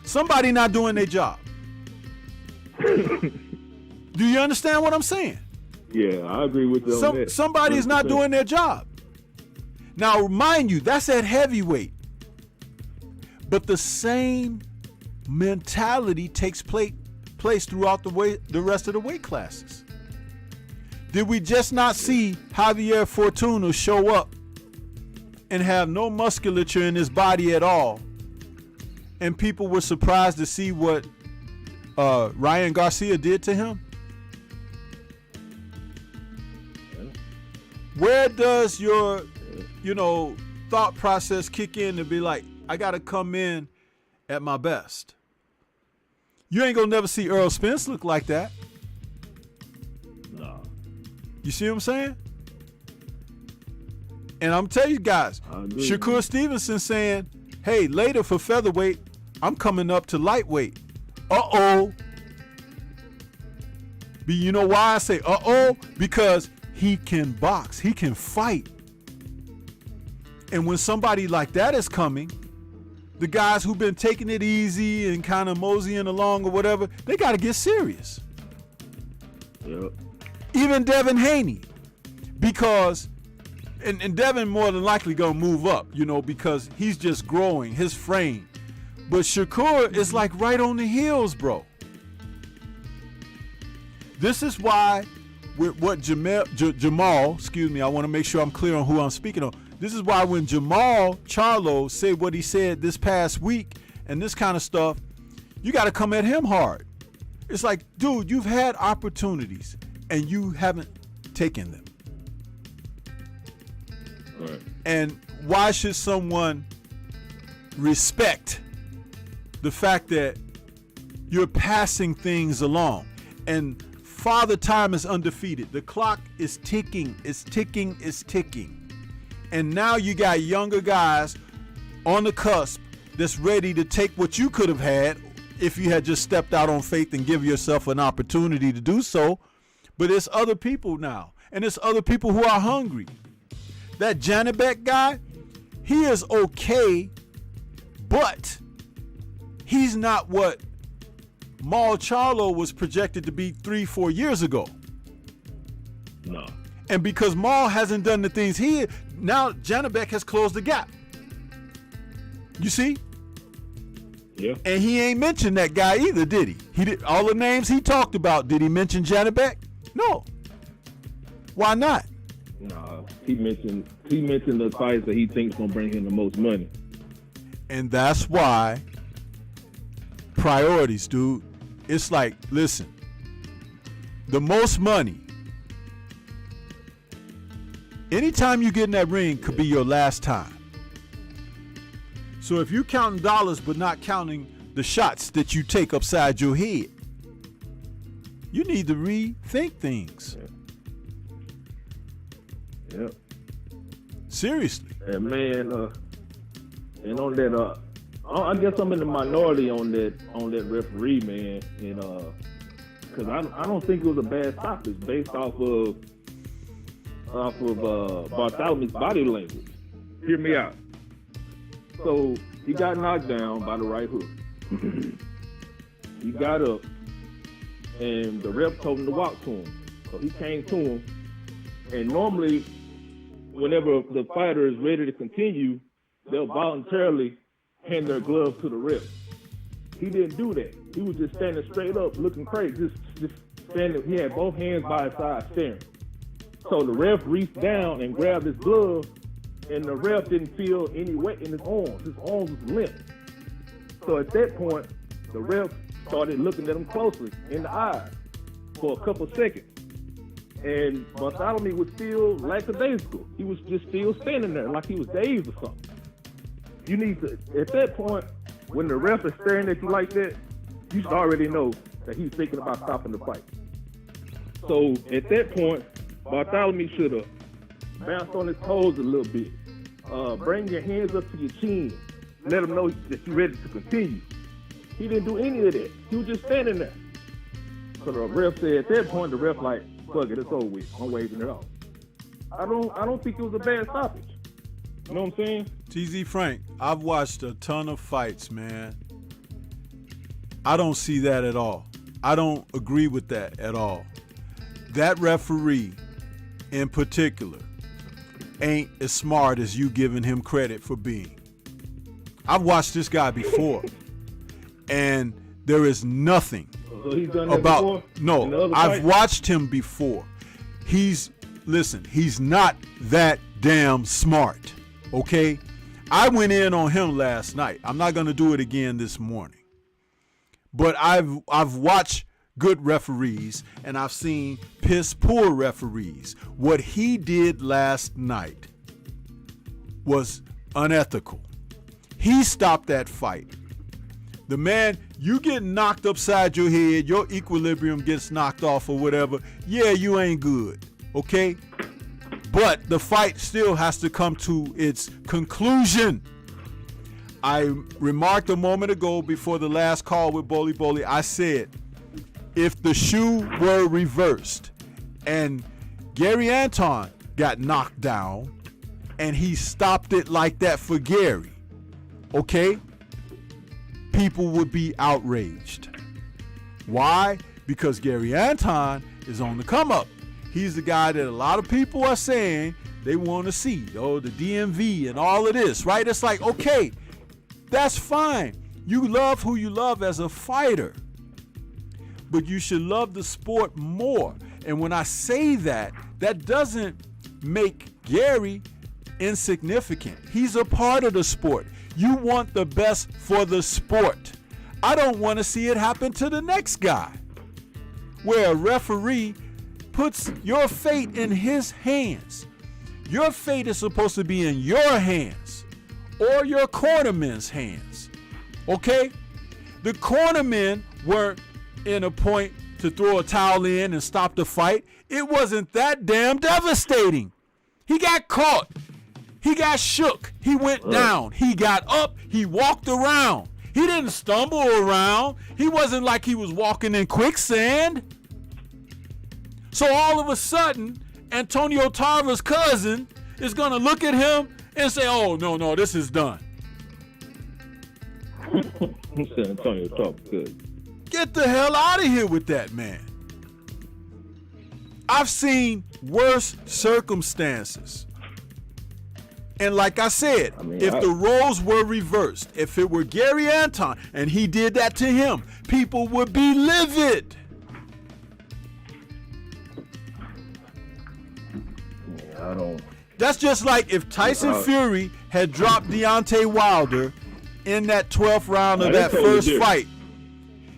Somebody not doing their job. Do you understand what I'm saying?
Yeah, I agree with you on that.
Somebody is not doing their job. Now, mind you, that's at heavyweight. But the same mentality takes place throughout the rest of the weight classes. Did we just not see Javier Fortuna show up and have no musculature in his body at all? And people were surprised to see what Ryan Garcia did to him? Where does your, thought process kick in to be like, I got to come in at my best? You ain't going to never see Earl Spence look like that.
No.
You see what I'm saying? And I'm telling you guys, Shakur Stevenson saying, hey, later for featherweight, I'm coming up to lightweight. Uh-oh. But you know why I say uh-oh? Because he can box. He can fight. And when somebody like that is coming, the guys who've been taking it easy and kind of moseying along or whatever, they got to get serious.
Yep.
Even Devin Haney, because, and Devin more than likely gonna move up, you know, because he's just growing his frame. But Shakur is like right on the heels, bro. This is why with what Jamal, excuse me, I want to make sure I'm clear on who I'm speaking on. This is why when Jamal Charlo said what he said this past week and this kind of stuff, you got to come at him hard. It's like, dude, you've had opportunities and you haven't taken them.
Right.
And why should someone respect the fact that you're passing things along? And Father Time is undefeated. The clock is ticking, it's ticking, it's ticking. And now you got younger guys on the cusp that's ready to take what you could have had if you had just stepped out on faith and give yourself an opportunity to do so. But it's other people now. And it's other people who are hungry. That Janibek guy, he is okay, but he's not what Mal Charlo was projected to be 3-4 years ago.
No.
And because Mal hasn't done the things now Janibek has closed the gap. You see?
Yeah.
And he ain't mentioned that guy either, did he? He did all the names he talked about. Did he mention Janibek? No. Why not?
Nah. He mentioned the fights that he thinks gonna bring him the most money.
And that's why priorities, dude. It's like, listen, the most money, anytime you get in that ring could be your last time. So if you're counting dollars but not counting the shots that you take upside your head, you need to rethink things.
Yep.
Seriously.
And man, and on that, I guess I'm in the minority on that referee, man, and because I don't think it was a bad stoppage based off of Bartholomew's body language. Hear me out. So he got knocked down by the right hook. He got up, and the ref told him to walk to him. So he came to him, and normally, whenever the fighter is ready to continue, they'll voluntarily hand their gloves to the ref. He didn't do that. He was just standing straight up, looking crazy, just standing. He had both hands by his side, staring. So the ref reached down and grabbed his glove, and the ref didn't feel any weight in his arms. His arms was limp. So at that point, the ref started looking at him closely in the eyes for a couple seconds. And Bartholomew was still lackadaisical. He was just still standing there like he was dazed or something. You need to, at that point, when the ref is staring at you like that, you should already know that he's thinking about stopping the fight. So at that point, Bartholomew should have bounced on his toes a little bit. Bring your hands up to your chin. Let him know that you're ready to continue. He didn't do any of that. He was just standing there. So the ref said, at that point, the ref like, fuck it, it's over with. I'm waving it off. I don't think it was a bad stoppage. You know what I'm saying?
TZ Frank, I've watched a ton of fights, man. I don't see that at all. I don't agree with that at all. That referee in particular ain't as smart as you giving him credit for being. I've watched this guy before, and there is nothing
he's done that
about
before?
No, I've watched him before. He's not that damn smart. Okay? I went in on him last night. I'm not gonna do it again this morning. But I've watched good referees and I've seen piss poor referees. What he did last night was unethical. He stopped that fight. The man, you get knocked upside your head, your equilibrium gets knocked off or whatever. Yeah, you ain't good, okay? But the fight still has to come to its conclusion. I remarked a moment ago before the last call with Boli Boli, I said, if the shoe were reversed and Gary Anton got knocked down and he stopped it like that for Gary, okay, people would be outraged. Why? Because Gary Anton is on the come up. He's the guy that a lot of people are saying they want to see. Oh, the DMV and all of this, right? It's like, okay, that's fine. You love who you love as a fighter, but you should love the sport more. And when I say that, that doesn't make Gary insignificant. He's a part of the sport. You want the best for the sport. I don't want to see it happen to the next guy, where a referee puts your fate in his hands. Your fate is supposed to be in your hands or your cornerman's hands. Okay? The cornermen weren't in a point to throw a towel in and stop the fight. It wasn't that damn devastating. He got caught. He got shook. He went down. He got up. He walked around. He didn't stumble around. He wasn't like he was walking in quicksand. So all of a sudden, Antonio Tarver's cousin is going to look at him and say, oh, no, this is done.
Antonio Tarver good.
Get the hell out of here with that, man. I've seen worse circumstances. And like I said, if the roles were reversed, if it were Gary Anton and he did that to him, people would be livid.
I don't.
That's just like if Tyson Fury had dropped Deontay Wilder in that 12th round of that first fight.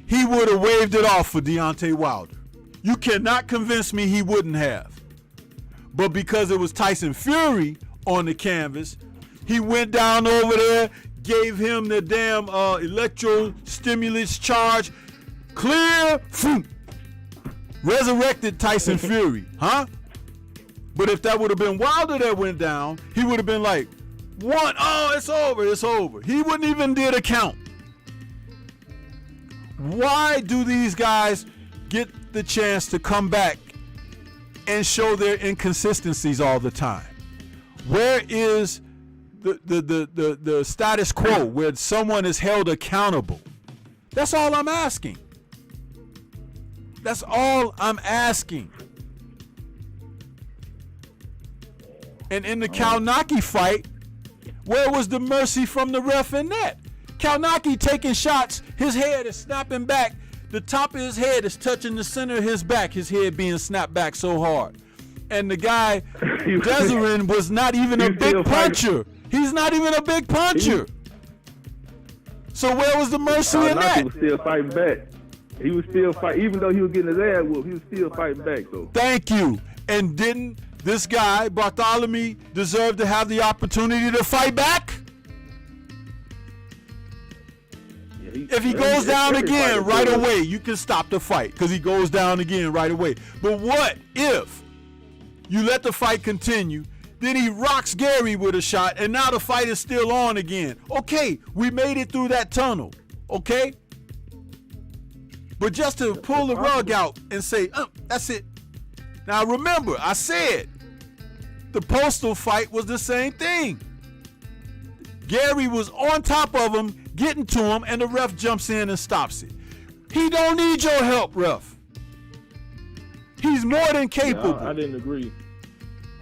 He would have waved it off for Deontay Wilder. You cannot convince me he wouldn't have. But because it was Tyson Fury on the canvas, he went down over there, gave him the damn electro-stimulus charge, clear, resurrected Tyson Fury, huh? But if that would have been Wilder that went down, he would have been like, what? Oh, it's over. He wouldn't even did a count. Why do these guys get the chance to come back and show their inconsistencies all the time? Where is the status quo where someone is held accountable? That's all I'm asking. That's all I'm asking. And in the Kalnaki fight, where was the mercy from the ref in that? Kalnaki taking shots, his head is snapping back. The top of his head is touching the center of his back, his head being snapped back so hard. And the guy, Deserin, was not even a big puncher. He's not even a big puncher. So where was the mercy in that?
He was still fighting back. He was still fighting, even though he was getting his ass whooped, he was still fighting back, though.
Thank you. And didn't this guy, Bartholomew, deserve to have the opportunity to fight back? If he goes down again right away, you can stop the fight because he goes down again right away. But what if you let the fight continue, then he rocks Gary with a shot, and now the fight is still on again? Okay, we made it through that tunnel, okay? But just to pull the rug out and say, that's it. Now remember, I said the Postal fight was the same thing. Gary was on top of him, getting to him, and the ref jumps in and stops it. He don't need your help, ref. He's more than capable.
I didn't agree.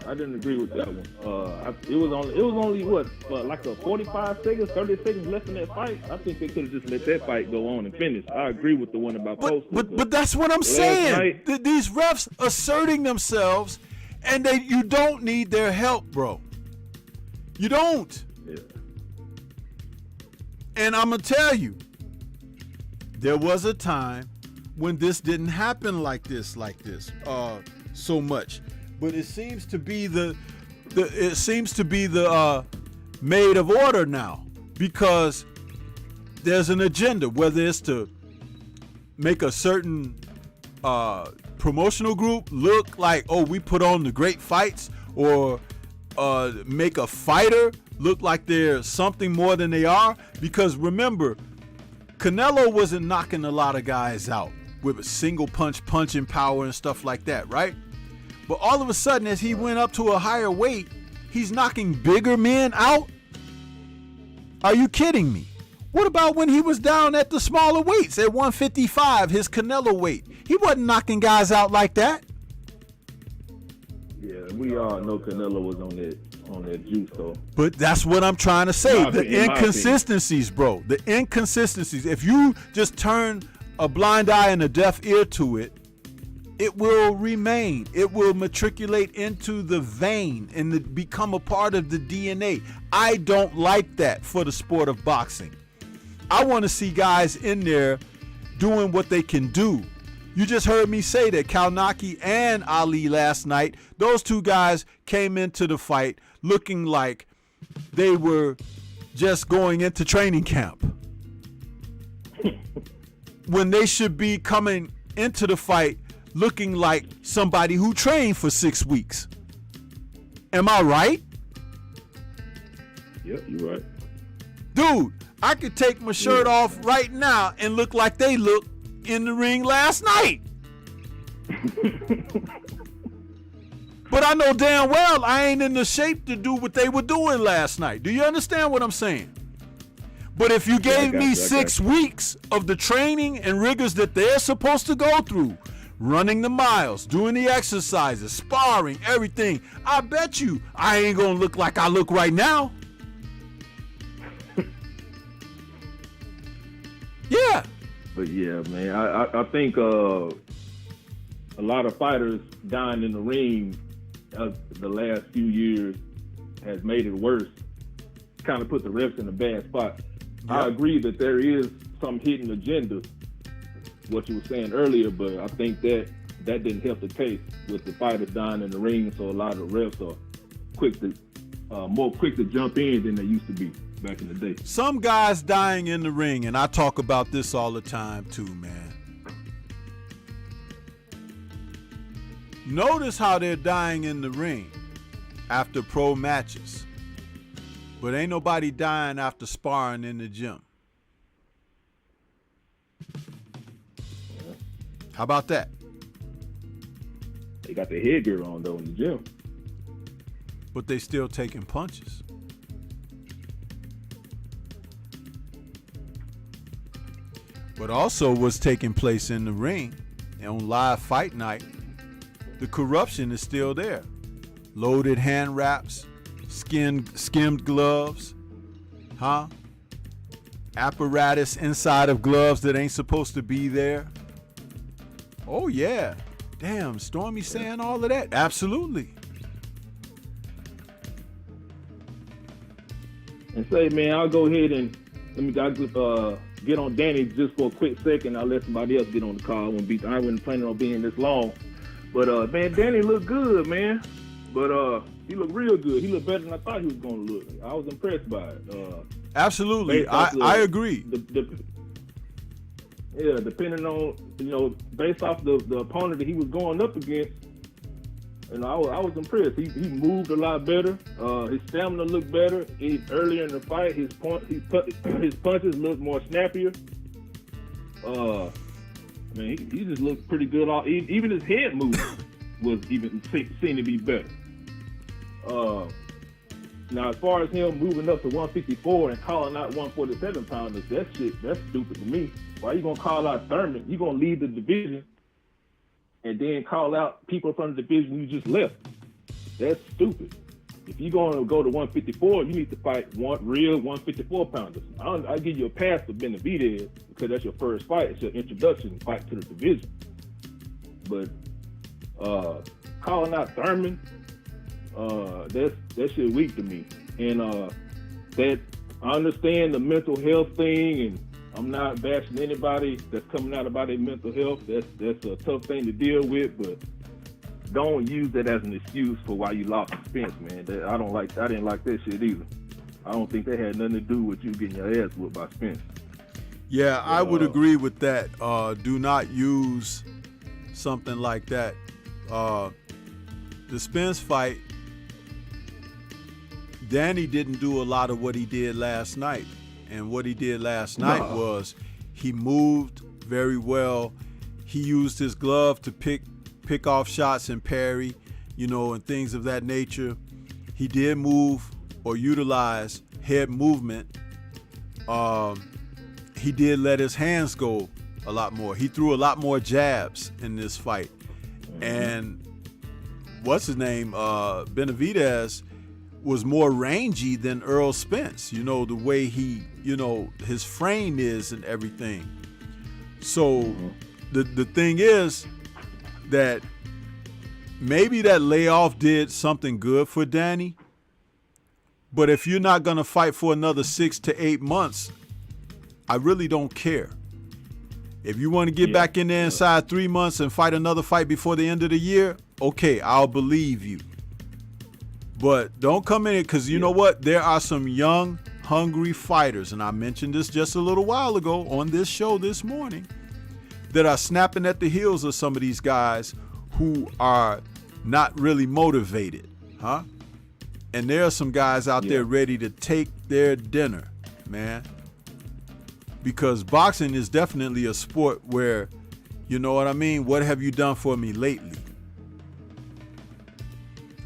I didn't agree with that one. It was only what, like a 45 seconds, 30 seconds left in that fight. I think they could have just let that fight go on and finish. I agree with the one about Postal.
But that's what I'm saying. These refs asserting themselves, and you don't need their help, bro. You don't.
Yeah.
And I'm going to tell you, there was a time when this didn't happen like this so much. But it seems to be the maid of order now, because there's an agenda, whether it's to make a certain promotional group look like, oh, we put on the great fights, or make a fighter look like they're something more than they are. Because remember, Canelo wasn't knocking a lot of guys out with a single punching power and stuff like that, right? But all of a sudden, as he went up to a higher weight, he's knocking bigger men out? Are you kidding me? What about when he was down at the smaller weights at 155, his Canelo weight? He wasn't knocking guys out like that.
Yeah, we all know Canelo was on that juice though.
But that's what I'm trying to say.
In
The inconsistencies, bro. The inconsistencies. If you just turn a blind eye and a deaf ear to it, it will remain. It will matriculate into the vein and become a part of the DNA. I don't like that for the sport of boxing. I want to see guys in there doing what they can do. You just heard me say that Kalnaki and Ali last night, those two guys came into the fight looking like they were just going into training camp. When they should be coming into the fight looking like somebody who trained for 6 weeks. Am I right?
Yep, you're right.
Dude, I could take my shirt off right now and look like they looked in the ring last night. But I know damn well I ain't in the shape to do what they were doing last night. Do you understand what I'm saying? But if you gave me 6 weeks of the training and rigors that they're supposed to go through, running the miles, doing the exercises, sparring, everything, I bet you I ain't gonna look like I look right now. Yeah.
But yeah, man, I think a lot of fighters dying in the ring the last few years has made it worse. Kind of put the refs in a bad spot. Yep. I agree that there is some hidden agenda, what you were saying earlier, but I think that didn't help the case with the fighters dying in the ring. So a lot of refs are more quick to jump in than they used to be back in the day.
Some guys dying in the ring, and I talk about this all the time too, man. Notice how they're dying in the ring after pro matches, but ain't nobody dying after sparring in the gym. How about that?
They got the headgear on though in the gym,
but they still taking punches. But also what's taking place in the ring on live fight night, the corruption is still there. Loaded hand wraps, skimmed gloves, apparatus inside of gloves that ain't supposed to be there. Oh yeah, damn, Stormy saying all of that. Absolutely.
And say, man, I'll go ahead and get on Danny just for a quick second. I'll let somebody else get on the call. I wasn't planning on being this long. But, man, Danny looked good, man. But he looked real good. He looked better than I thought he was going to look. I was impressed by it.
Absolutely. I agree.
Depending on, based off the opponent that he was going up against, I was impressed. He moved a lot better. His stamina looked better. Earlier in the fight, his punches looked more snappier. He just looked pretty good. Even his head movement was seemed to be better. Now, as far as him moving up to 154 and calling out 147 pounders, that's stupid to me. Why you gonna call out Thurman? You gonna lead the division and then call out people from the division you just left? That's stupid. If you're going to go to 154, you need to fight real 154 pounders. I'll give you a pass for Benavidez because that's your first fight. It's your introduction fight to the division. But calling out Thurman, that shit weak to me. And that I understand the mental health thing, and I'm not bashing anybody that's coming out about their mental health. That's a tough thing to deal with, but don't use that as an excuse for why you lost to Spence, man. I didn't like that shit either. I don't think that had nothing to do with you getting your ass whooped by Spence.
Yeah, I would agree with that. Do not use something like that. The Spence fight, Danny didn't do a lot of what he did last night. And what he did last night was he moved very well. He used his glove to pick off shots and parry, and things of that nature. he did move or utilize head movement. He did let his hands go a lot more. He threw a lot more jabs in this fight. And what's his name? Benavidez was more rangy than Earl Spence. You know, the way he, you know, his frame is and everything. So the thing is that maybe that layoff did something good for Danny. But if you're not going to fight for another 6 to 8 months, I really don't care. If you want to get back in there inside 3 months and fight another fight before the end of the year, okay, I'll believe you. But don't come in it, because you know what? There are some young, hungry fighters, and I mentioned this just a little while ago on this show this morning, that are snapping at the heels of some of these guys who are not really motivated, huh? And there are some guys out there ready to take their dinner, man. Because boxing is definitely a sport where, you know what I mean? What have you done for me lately?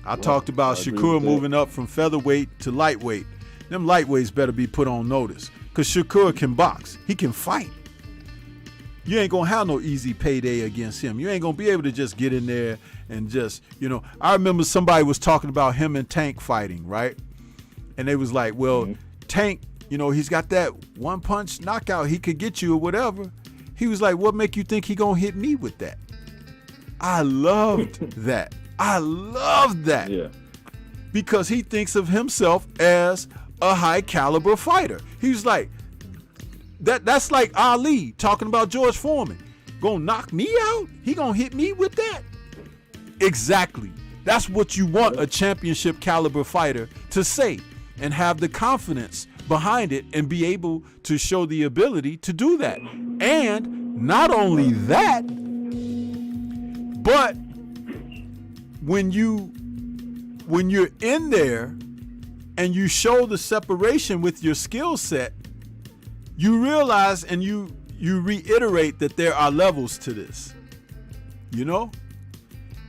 I talked about Shakur moving up from featherweight to lightweight. Them lightweights better be put on notice, because Shakur can box. He can fight. You ain't going to have no easy payday against him. You ain't going to be able to just get in there and just, you know. I remember somebody was talking about him and Tank fighting, right? And they was like, well, Tank, you know, he's got that one punch knockout. He could get you or whatever. He was like, what make you think he going to hit me with that? I loved that. I loved that. Yeah. Because he thinks of himself as a high caliber fighter. He was like, that's like Ali talking about George Foreman. Gonna knock me out? He gonna hit me with that? Exactly. That's what you want a championship caliber fighter to say, and have the confidence behind it and be able to show the ability to do that. And not only that, but when you're in there and you show the separation with your skill set, you realize and you reiterate that there are levels to this, you know?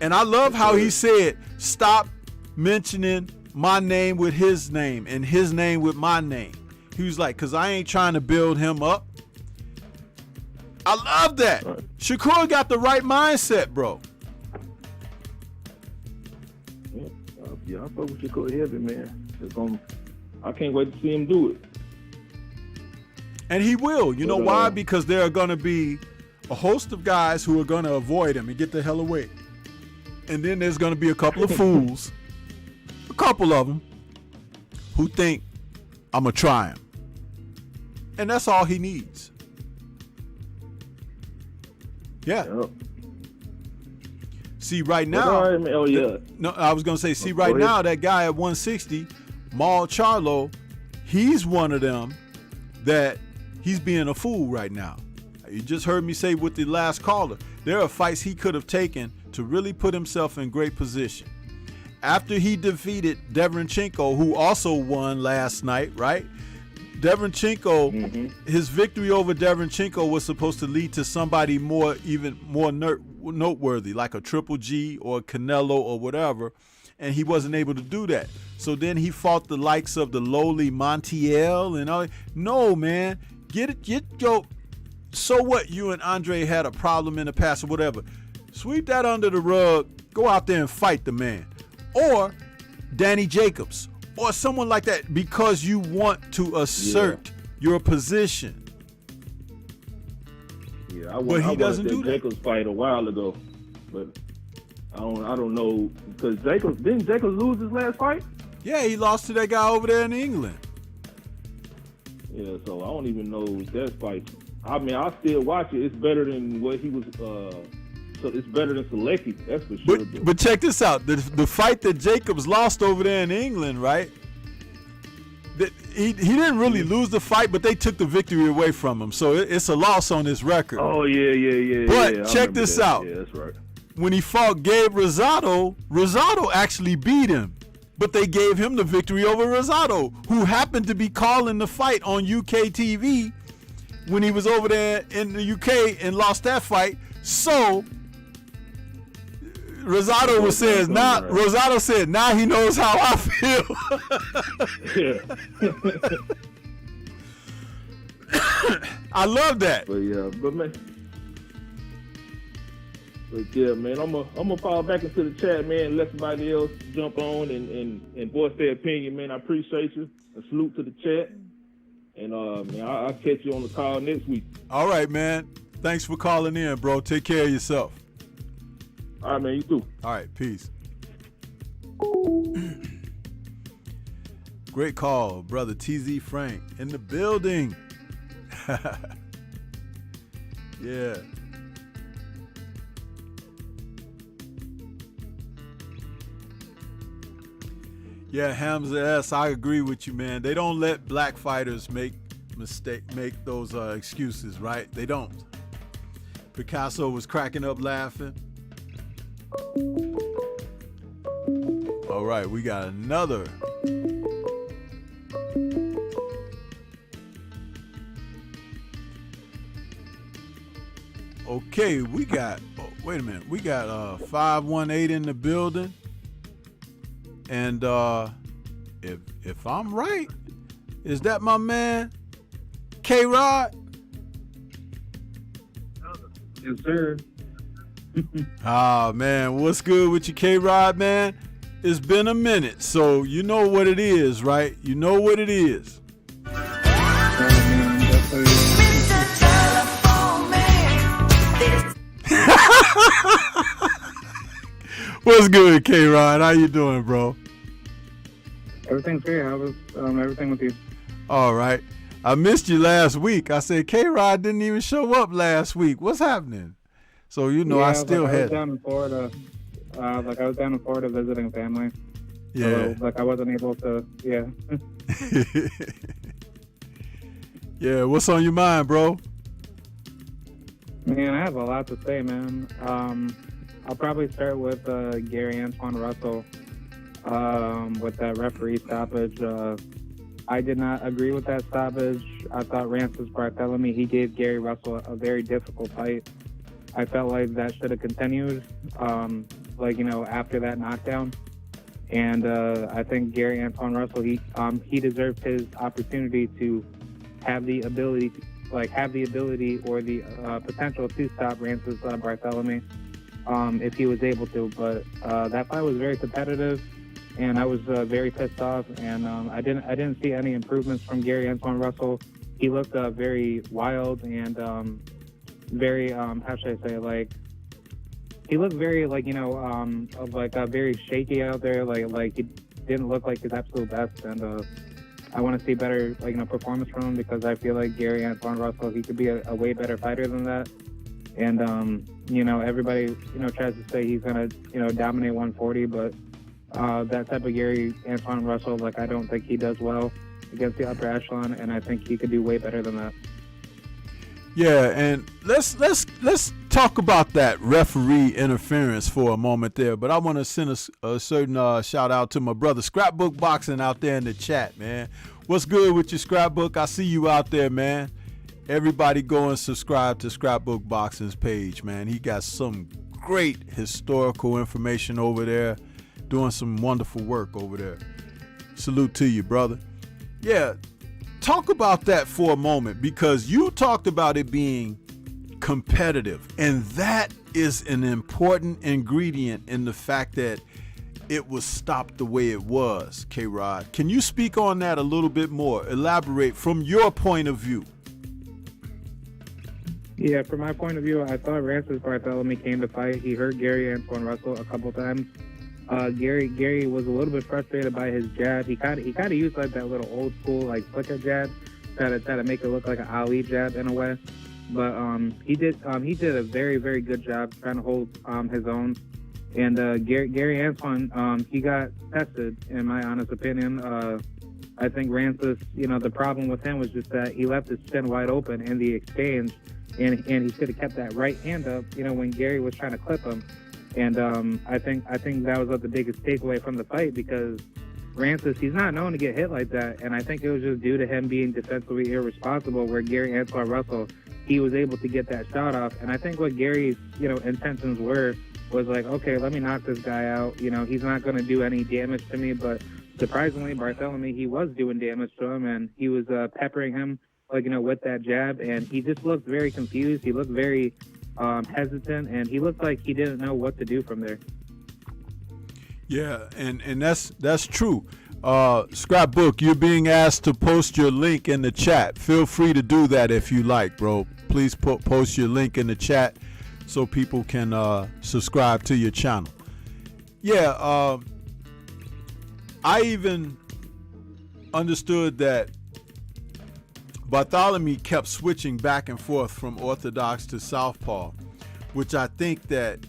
And I love how he said, stop mentioning my name with his name and his name with my name. He was like, because I ain't trying to build him up. I love that. Right. Shakur got the right mindset, bro.
Yeah, I fuck with Shakur heavy, man. I can't wait to see him do it.
And he will. You know why? Because there are going to be a host of guys who are going to avoid him and get the hell away. And then there's going to be a couple of fools, a couple of them, who think, I'm going to try him. And that's all he needs. Yeah. Yep. See, right now, I was going to say, see, right now, that guy at 160, Maul Charlo, he's one of them that he's being a fool right now. You just heard me say with the last caller, there are fights he could have taken to really put himself in great position. After he defeated Derevyanchenko, who also won last night, right? Derevyanchenko, his victory over Derevyanchenko was supposed to lead to somebody even more noteworthy, like a Triple G or Canelo or whatever, and he wasn't able to do that. So then he fought the likes of the lowly Montiel and all. No, man, so what? You and Andre had a problem in the past or whatever. Sweep that under the rug. Go out there and fight the man, or Danny Jacobs, or someone like that, because you want to assert your position.
Yeah,
he doesn't do that.
Jacobs fight a while ago, but I don't know, because didn't Jacobs lose his last fight?
Yeah, he lost to that guy over there in England.
Yeah, so I don't even know that fight. I mean, I still watch it. It's better than what he was. So it's better than Selecki, that's for sure.
But check this out: the fight that Jacobs lost over there in England, right? He didn't really lose the fight, but they took the victory away from him, so it's a loss on his record.
Oh yeah.
But check this out:
yeah, that's right.
When he fought Gabe Rosado actually beat him, but they gave him the victory over Rosado, who happened to be calling the fight on UK TV when he was over there in the UK and lost that fight. So Rosado was saying now. Rosado said now he knows how I feel.
Yeah.
I love that.
But yeah, man, I'm gonna fall back into the chat, man, and let somebody else jump on and voice their opinion, man. I appreciate you. A salute to the chat. And man, I'll catch you on the call next week.
All right, man. Thanks for calling in, bro. Take care of yourself.
All right, man. You too.
All right, peace. Great call, brother TZ Frank in the building. Yeah. Yeah, Hamza S, I agree with you, man. They don't let black fighters make those excuses, right? They don't. Picasso was cracking up laughing. All right, we got another. Okay, we got, wait a minute. We got 518 in the building. And if I'm right, is that my man, K-Rod?
Yes, sir.
Ah, man, what's good with you, K-Rod, man? It's been a minute, so you know what it is, right? You know what it is. What's good, K-Rod? How you doing, bro?
Everything's great. How was everything with you?
All right. I missed you last week. I said K-Rod didn't even show up last week. What's happening? So, you know,
yeah,
I still had...
I was down in Florida. I was down in Florida visiting family.
Yeah.
So, I wasn't able to, yeah.
Yeah, what's on your mind, bro?
Man, I have a lot to say, man. I'll probably start with Gary Antoine Russell with that referee stoppage. I did not agree with that stoppage. I thought Rances Barthélemy, he gave Gary Russell a very difficult fight. I felt like that should have continued, after that knockdown. And I think Gary Antoine Russell, he deserved his opportunity to have the ability, or the potential to stop Rances Barthélemy. If he was able to, but that fight was very competitive, and I was very pissed off, and I didn't see any improvements from Gary Antoine Russell. He looked very wild and very how should I say, he looked very very shaky out there, like he didn't look like his absolute best, and I want to see better performance from him, because I feel like Gary Antoine Russell, he could be a way better fighter than that. And, everybody, tries to say he's going to, dominate 140, but that type of Gary Antoine Russell, I don't think he does well against the upper echelon, and I think he could do way better than that.
Yeah, and let's talk about that referee interference for a moment there, but I want to send a certain shout out to my brother Scrapbook Boxing out there in the chat, man. What's good with your Scrapbook? I see you out there, man. Everybody go and subscribe to Scrapbook Boxing's page, man. He got some great historical information over there, doing some wonderful work over there. Salute to you, brother. Yeah, talk about that for a moment, because you talked about it being competitive, and that is an important ingredient in the fact that it was stopped the way it was, K-Rod. Can you speak on that a little bit more? Elaborate from your point of view.
Yeah, from my point of view, I thought Rances Barthélemy came to fight. He hurt Gary Antoine Russell a couple times. Gary was a little bit frustrated by his jab. He kind of used that little old school flicker jab, try to make it look like an Ali jab in a way. But he did a very, very good job trying to hold his own. And Gary Antoine, he got tested, in my honest opinion. I think Rances, the problem with him was just that he left his chin wide open in the exchange. And he should have kept that right hand up, when Gary was trying to clip him. And I think that was the biggest takeaway from the fight, because Rances, he's not known to get hit like that. And I think it was just due to him being defensively irresponsible, where Gary Antoine Russell, he was able to get that shot off. And I think what Gary's, intentions were was like, okay, let me knock this guy out. You know, he's not going to do any damage to me. But surprisingly, Bartholomew, he was doing damage to him, and he was peppering him, like, you know, with that jab. And he just looked very confused. He looked very hesitant, and he looked like he didn't know what to do from there.
Yeah, and that's true. Scrapbook, you're being asked to post your link in the chat. Feel free to do that if you like, bro. Please post your link in the chat so people can subscribe to your channel. Yeah, I even understood that Bartholomew kept switching back and forth from orthodox to southpaw, which I think that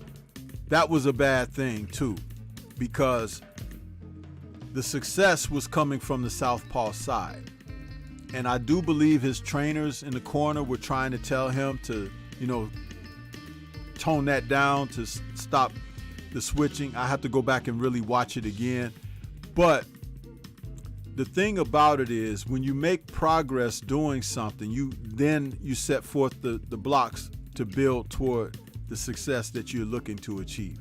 was a bad thing too, because the success was coming from the southpaw side. And I do believe his trainers in the corner were trying to tell him to, you know, tone that down, to stop the switching. I have to go back and really watch it again. But the thing about it is, when you make progress doing something, you set forth the blocks to build toward the success that you're looking to achieve.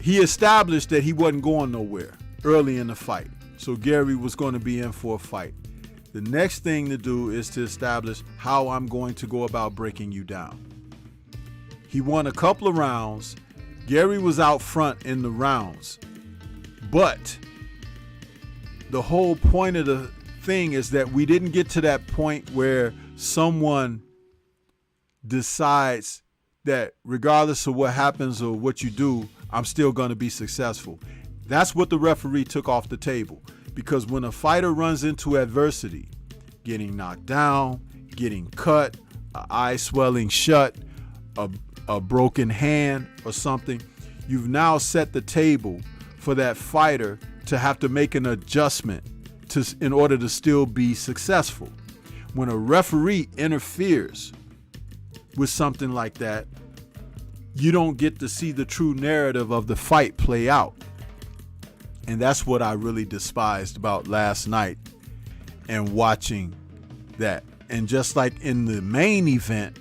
He established that he wasn't going nowhere early in the fight. So Gary was going to be in for a fight. The next thing to do is to establish how I'm going to go about breaking you down. He won a couple of rounds. Gary was out front in the rounds. But the whole point of the thing is that we didn't get to that point where someone decides that regardless of what happens or what you do, I'm still going to be successful. That's what the referee took off the table. Because when a fighter runs into adversity, getting knocked down, getting cut, an eye swelling shut, a broken hand or something, you've now set the table for that fighter to have to make an adjustment in order to still be successful. When a referee interferes with something like that, you don't get to see the true narrative of the fight play out. And that's what I really despised about last night and watching that. And just like in the main event,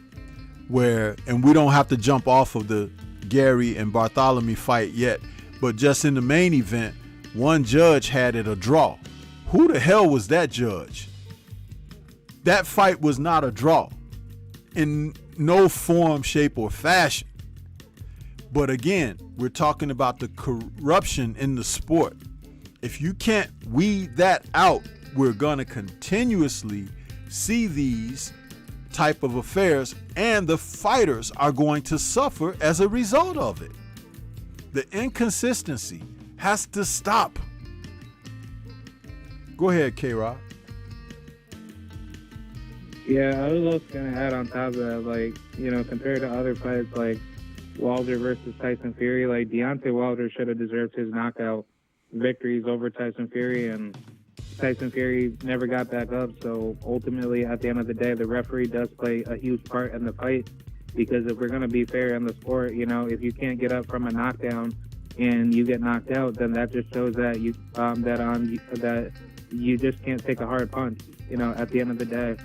and we don't have to jump off of the Gary and Bartholomew fight yet, but just in the main event, one judge had it a draw. Who the hell was that judge? That fight was not a draw in no form, shape, or fashion. But again, we're talking about the corruption in the sport. If you can't weed that out, we're going to continuously see these type of affairs, and the fighters are going to suffer as a result of it. The inconsistency has to stop. Go ahead, K-Rock.
Yeah, I was also going to add on top of that, like, you know, compared to other fights like Wilder versus Tyson Fury, like Deontay Wilder should have deserved his knockout victories over Tyson Fury, and Tyson Fury never got back up. So ultimately, at the end of the day, the referee does play a huge part in the fight, because if we're going to be fair in the sport, you know, if you can't get up from a knockdown and you get knocked out, then that just shows that that you just can't take a hard punch. You know, at the end of the day,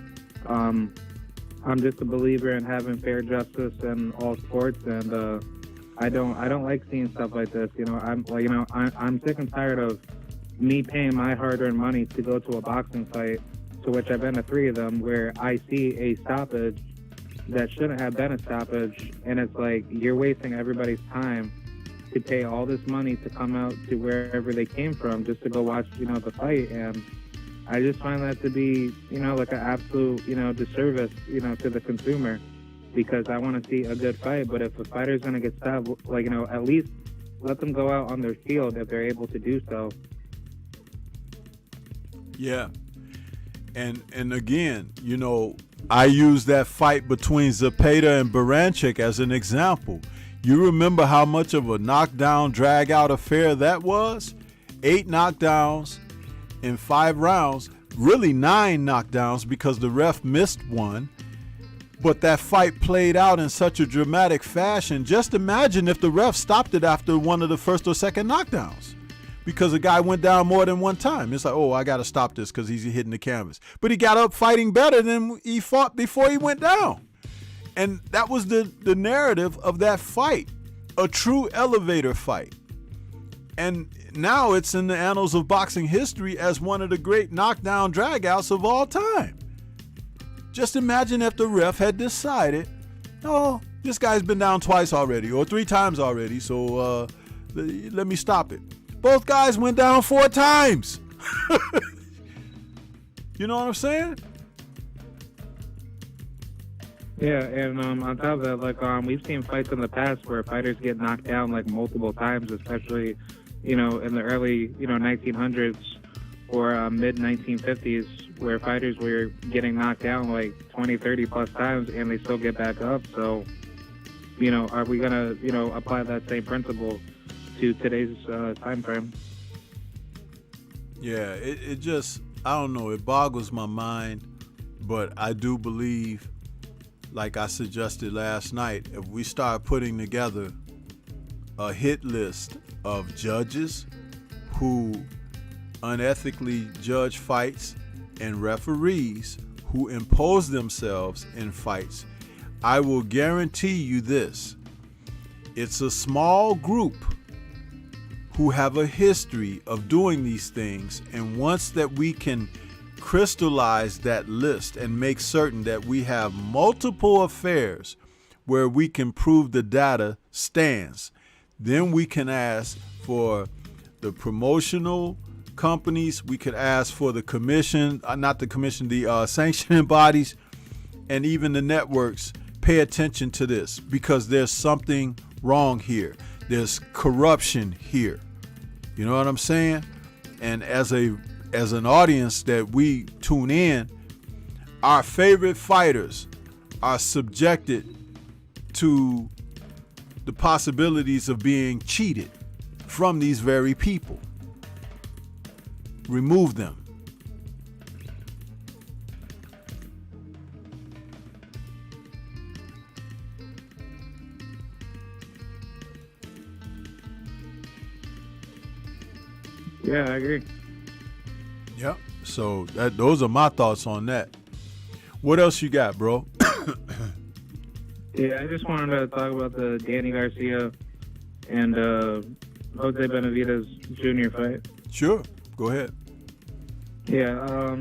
I'm just a believer in having fair justice in all sports, and I don't like seeing stuff like this. You know, I'm sick and tired of me paying my hard-earned money to go to a boxing fight, to which I've been to 3 of them, where I see a stoppage that shouldn't have been a stoppage, and it's like you're wasting everybody's time to pay all this money to come out to wherever they came from just to go watch, you know, the fight. And I just find that to be, you know, like an absolute, you know, disservice, you know, to the consumer, because I want to see a good fight. But if a fighter's going to get stopped, like, you know, at least let them go out on their field if they're able to do so.
Yeah. And again, you know, I use that fight between Zepeda and Baranchik as an example. You remember how much of a knockdown, drag out affair that was? 8 knockdowns in 5 rounds, really 9 knockdowns because the ref missed one. But that fight played out in such a dramatic fashion. Just imagine if the ref stopped it after one of the first or second knockdowns, because a guy went down more than one time. It's like, oh, I got to stop this because he's hitting the canvas. But he got up fighting better than he fought before he went down. And that was the narrative of that fight, a true elevator fight. And now it's in the annals of boxing history as one of the great knockdown dragouts of all time. Just imagine if the ref had decided, oh, this guy's been down twice already or 3 times already, so let me stop it. Both guys went down 4 times. You know what I'm saying?
Yeah, and on top of that, like we've seen fights in the past where fighters get knocked down like multiple times, especially, you know, in the early, 1900s or mid 1950s, where fighters were getting knocked down like 20, 30 plus times and they still get back up. So, you know, are we gonna, apply that same principle to today's time frame?
Yeah, it just, I don't know, it boggles my mind, but I do believe, like I suggested last night, if we start putting together a hit list of judges who unethically judge fights and referees who impose themselves in fights, I will guarantee you this: it's a small group who have a history of doing these things, and once that we can crystallize that list and make certain that we have multiple affairs where we can prove the data stands, then we can ask for the promotional companies, we could ask for the commission, not the commission, the sanctioning bodies, and even the networks, pay attention to this, because there's something wrong here. There's corruption here. You know what I'm saying? And as an audience that we tune in, our favorite fighters are subjected to the possibilities of being cheated from these very people. Remove them.
Yeah, I agree.
Yep. So those are my thoughts on that. What else you got, bro?
Yeah, I just wanted to talk about the Danny Garcia and Jose Benavidez Jr. fight.
Sure. Go ahead.
Yeah,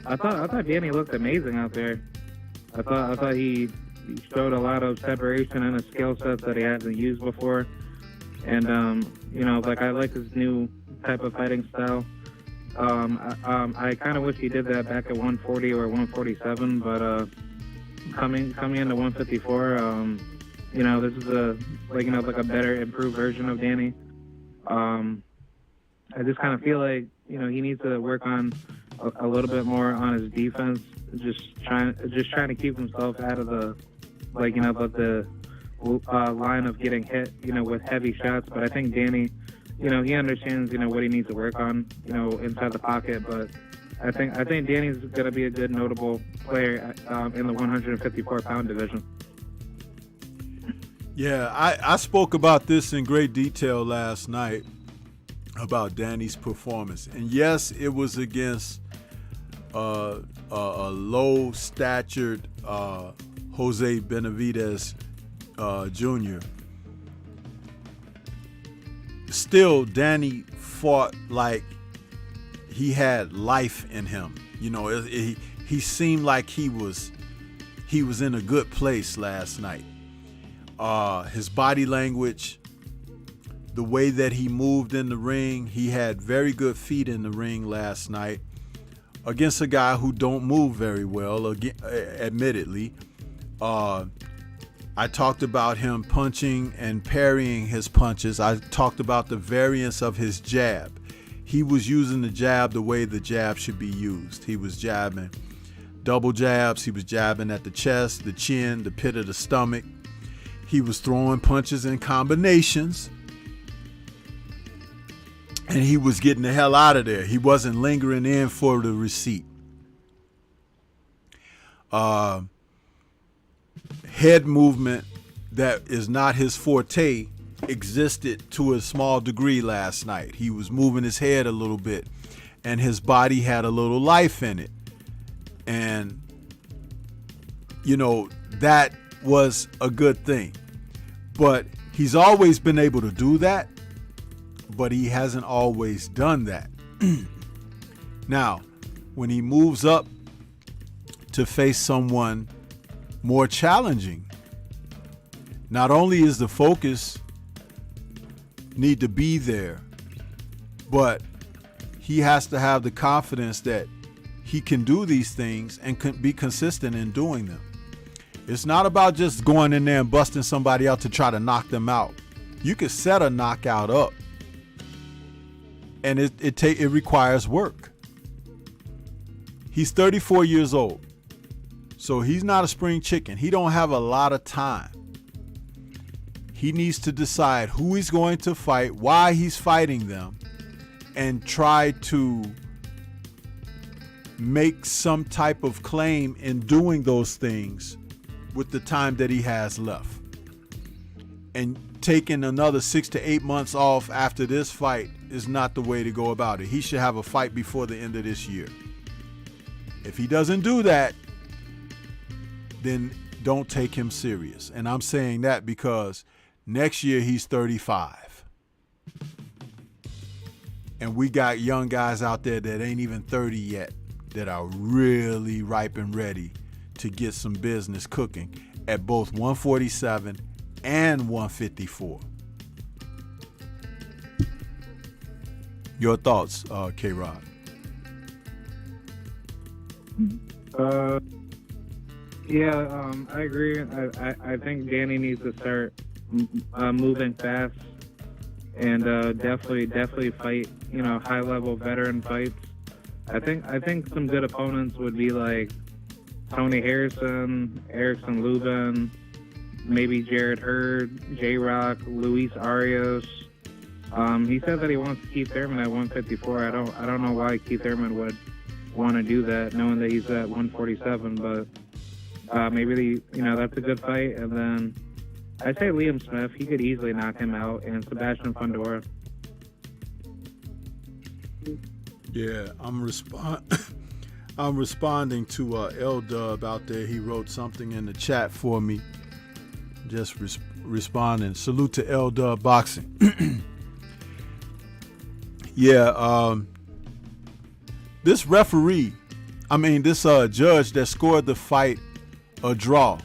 I thought Danny looked amazing out there. I thought he showed a lot of separation and a skill set that he hasn't used before. And I like his new type of fighting style. I kind of wish he did that back at 140 or 147, but coming into 154, this is a better, improved version of Danny. I just kind of feel like he needs to work on a little bit more on his defense, just trying to keep himself out of the line of getting hit with heavy shots. But I think Danny, he understands what he needs to work on inside the pocket. But I think Danny's going to be a good notable player in the 154-pound division.
Yeah, I spoke about this in great detail last night about Danny's performance. And yes, it was against a low-statured Jose Benavidez Jr. Still, Danny fought like he had life in him. He seemed like he was in a good place last night. His body language, the way that he moved in the ring, he had very good feet in the ring last night against a guy who don't move very well, admittedly. I talked about him punching and parrying his punches. I talked about the variance of his jab. He was using the jab the way the jab should be used. He was jabbing double jabs. He was jabbing at the chest, the chin, the pit of the stomach. He was throwing punches in combinations. And he was getting the hell out of there. He wasn't lingering in for the receipt. Head movement that is not his forte existed to a small degree last night. He was moving his head a little bit, and his body had a little life in it. And, that was a good thing. But he's always been able to do that, but he hasn't always done that. Now, when he moves up to face someone more challenging, not only is the focus need to be there, but he has to have the confidence that he can do these things and can be consistent in doing them. It's not about just going in there and busting somebody out to try to knock them out. You can set a knockout up, and it requires work. He's 34 years old, so he's not a spring chicken. He don't have a lot of time. He needs to decide who he's going to fight, why he's fighting them, and try to make some type of claim in doing those things with the time that he has left. And taking another 6 to 8 months off after this fight is not the way to go about it. He should have a fight before the end of this year. If he doesn't do that, then don't take him serious. And I'm saying that because next year he's 35. And we got young guys out there that ain't even 30 yet that are really ripe and ready to get some business cooking at both 147 and 154. Your thoughts, K-Rod?
I agree. I think Danny needs to start moving fast and definitely fight, high level veteran fights. I think some good opponents would be like Tony Harrison, Erickson Lubin, maybe Jared Hurd, J-Rock, Luis Arias. He said that he wants Keith Thurman at 154. I don't know why Keith Thurman would want to do that, knowing that he's at 147. But maybe that's a good fight. And then I say Liam Smith. He could easily knock him out, and Sebastian Fundora.
Yeah, I'm responding to L-Dub out there. He wrote something in the chat for me. Just responding. Salute to L-Dub Boxing. Yeah, this referee, this judge that scored the fight a draw,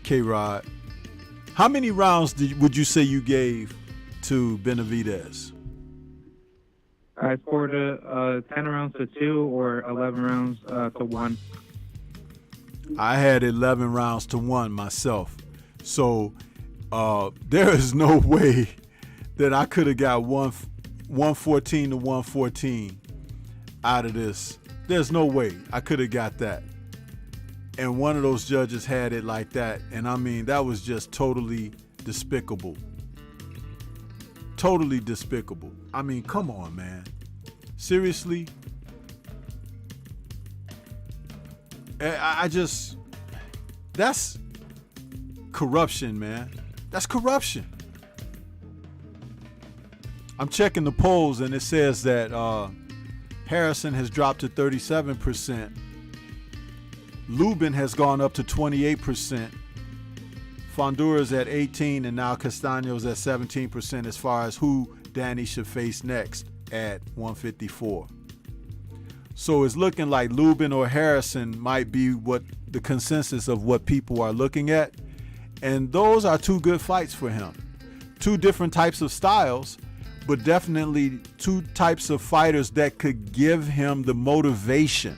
K-Rod, how many rounds would you say you gave to Benavidez?
I scored 10 rounds to 2 or 11 rounds to 1.
I had 11 rounds to 1 myself. So there is no way that I could have got 114 to 114 out of this. There's no way I could have got that. And one of those judges had it like that. And that was just totally despicable. Totally despicable. Come on, man. Seriously? That's corruption, man. That's corruption. I'm checking the polls and it says that Harrison has dropped to 37%. Lubin has gone up to 28%. Fondura's at 18%, and now Castaño's at 17% as far as who Danny should face next at 154. So it's looking like Lubin or Harrison might be what the consensus of what people are looking at. And those are two good fights for him. Two different types of styles, but definitely two types of fighters that could give him the motivation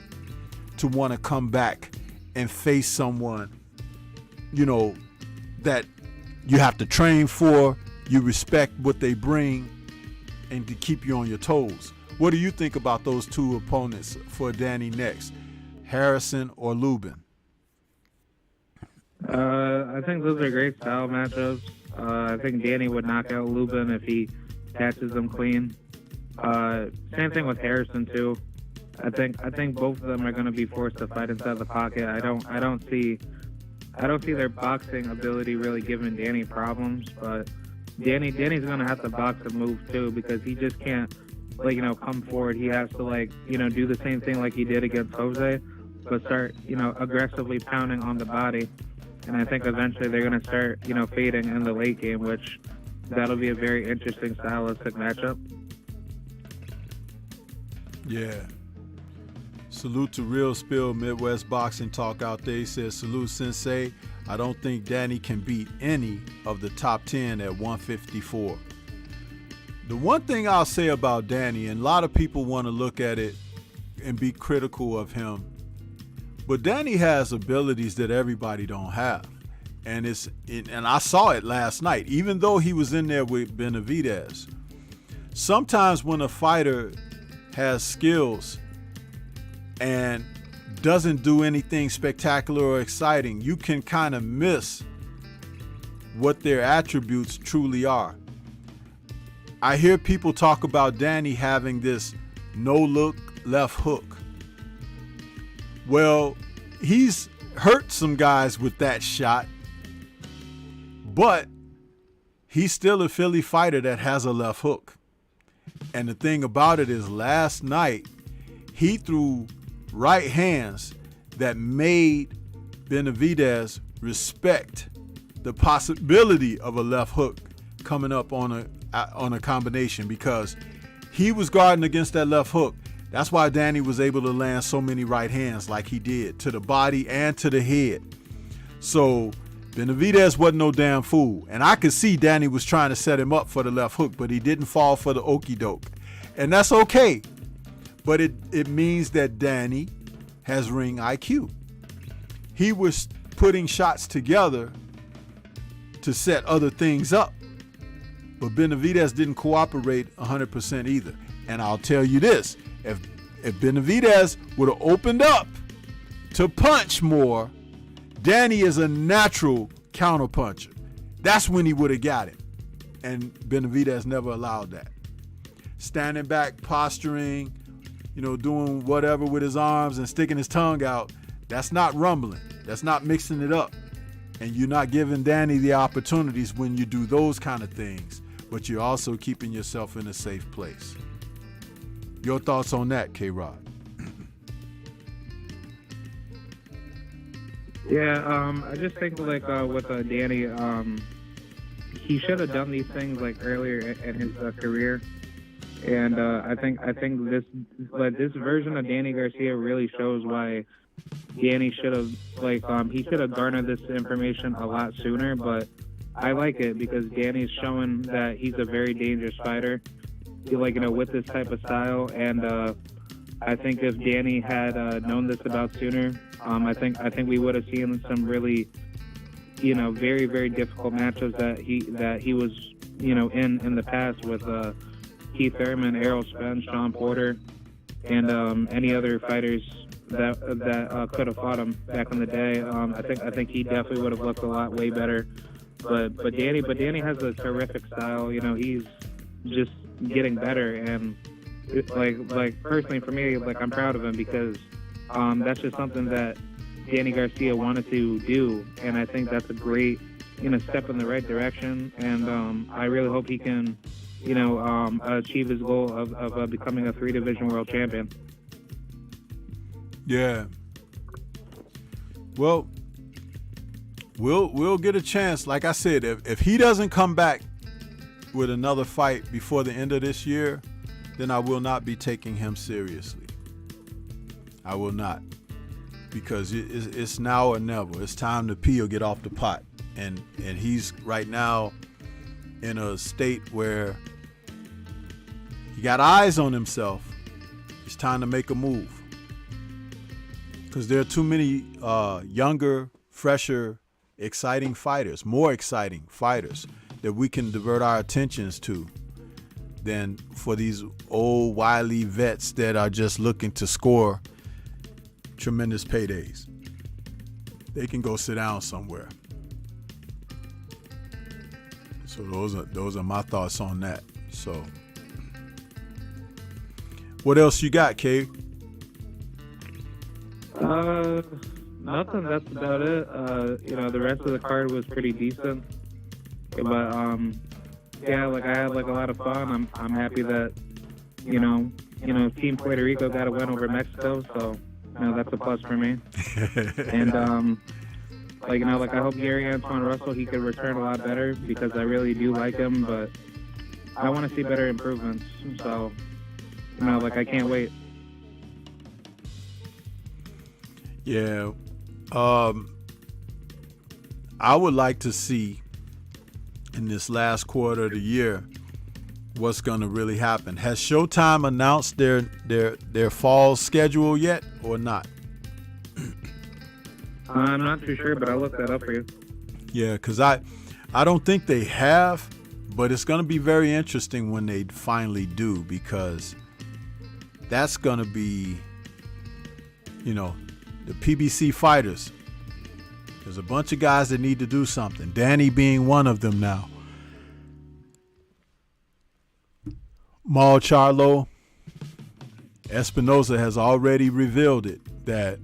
to want to come back and face someone, that you have to train for, you respect what they bring, and to keep you on your toes. What do you think about those two opponents for Danny next, Harrison or Lubin?
I think those are great style matchups. I think Danny would knock out Lubin if he catches them clean. Same thing with Harrison too. I think both of them are going to be forced to fight inside the pocket. I don't see their boxing ability really giving Danny problems, but Danny's going to have to box and move too, because he just can't come forward. He has to do the same thing like he did against Jose, but start aggressively pounding on the body. And I think eventually they're going to start, fading in the late game, which that'll be a very interesting stylistic matchup.
Yeah. Salute to Real Spill Midwest Boxing Talk out there. He says, salute Sensei. I don't think Danny can beat any of the top 10 at 154. The one thing I'll say about Danny, and a lot of people want to look at it and be critical of him, but Danny has abilities that everybody don't have. And I saw it last night, even though he was in there with Benavidez. Sometimes when a fighter has skills and doesn't do anything spectacular or exciting, you can kind of miss what their attributes truly are. I hear people talk about Danny having this no-look left hook. Well, he's hurt some guys with that shot, but he's still a Philly fighter that has a left hook. And the thing about it is, last night, he threw right hands that made Benavidez respect the possibility of a left hook coming up on a combination, because he was guarding against that left hook. That's why Danny was able to land so many right hands like he did, to the body and to the head. So Benavidez wasn't no damn fool. And I could see Danny was trying to set him up for the left hook, but he didn't fall for the okie doke. And that's okay. But it means that Danny has ring IQ. He was putting shots together to set other things up. But Benavidez didn't cooperate 100% either. And I'll tell you this, if Benavidez would have opened up to punch more, Danny is a natural counterpuncher. That's when he would have got it. And Benavidez never allowed that. Standing back, posturing, doing whatever with his arms and sticking his tongue out, that's not rumbling. That's not mixing it up. And you're not giving Danny the opportunities when you do those kind of things, but you're also keeping yourself in a safe place. Your thoughts on that, K-Rod?
Yeah, I just think with Danny, he should have done these things earlier in his career. And I think this version of Danny Garcia really shows why Danny should have he should have garnered this information a lot sooner. But I like it because Danny's showing that he's a very dangerous fighter, with this type of style. And I think if Danny had known this about sooner, I think we would have seen some really very, very difficult matchups that he was in the past with Keith Thurman, Errol Spence, Sean Porter, and any other fighters that could have fought him back in the day. I think he definitely would have looked a lot way better. But Danny has a terrific style. He's just getting better, and personally for me, I'm proud of him because that's just something that Danny Garcia wanted to do, and I think that's a great step in the right direction. And I really hope he can achieve his goal of becoming a 3-division world champion.
Yeah. Well, we'll get a chance. Like I said, if he doesn't come back with another fight before the end of this year, then I will not be taking him seriously. I will not, because it's now or never. It's time to pee or get off the pot, and he's right now in a state where he got eyes on himself. It's time to make a move, because there are too many younger, fresher, exciting fighters, more exciting fighters that we can divert our attentions to than for these old wily vets that are just looking to score tremendous paydays. They can go sit down somewhere. So those are my thoughts on that. So what else you got, K?
Nothing. That's about it. The rest of the card was pretty decent. But yeah, I had a lot of fun. I'm happy that Team Puerto Rico got a win over Mexico, so that's a plus for me. And Like, you know, like I hope Gary Antoine Russell, he could return a lot better because I really do like him, but I want to see better improvements. So, you know, like I can't wait.
Yeah. I would like to see in this last quarter of the year what's going to really happen. Has Showtime announced their fall schedule yet or not?
I'm not too sure, but I'll look that up for you.
Yeah, because I don't think they have, but it's going to be very interesting when they finally do, because that's going to be, you know, the PBC fighters. There's a bunch of guys that need to do something. Danny being one of them now. Maul Charlo, Espinosa has already revealed it, that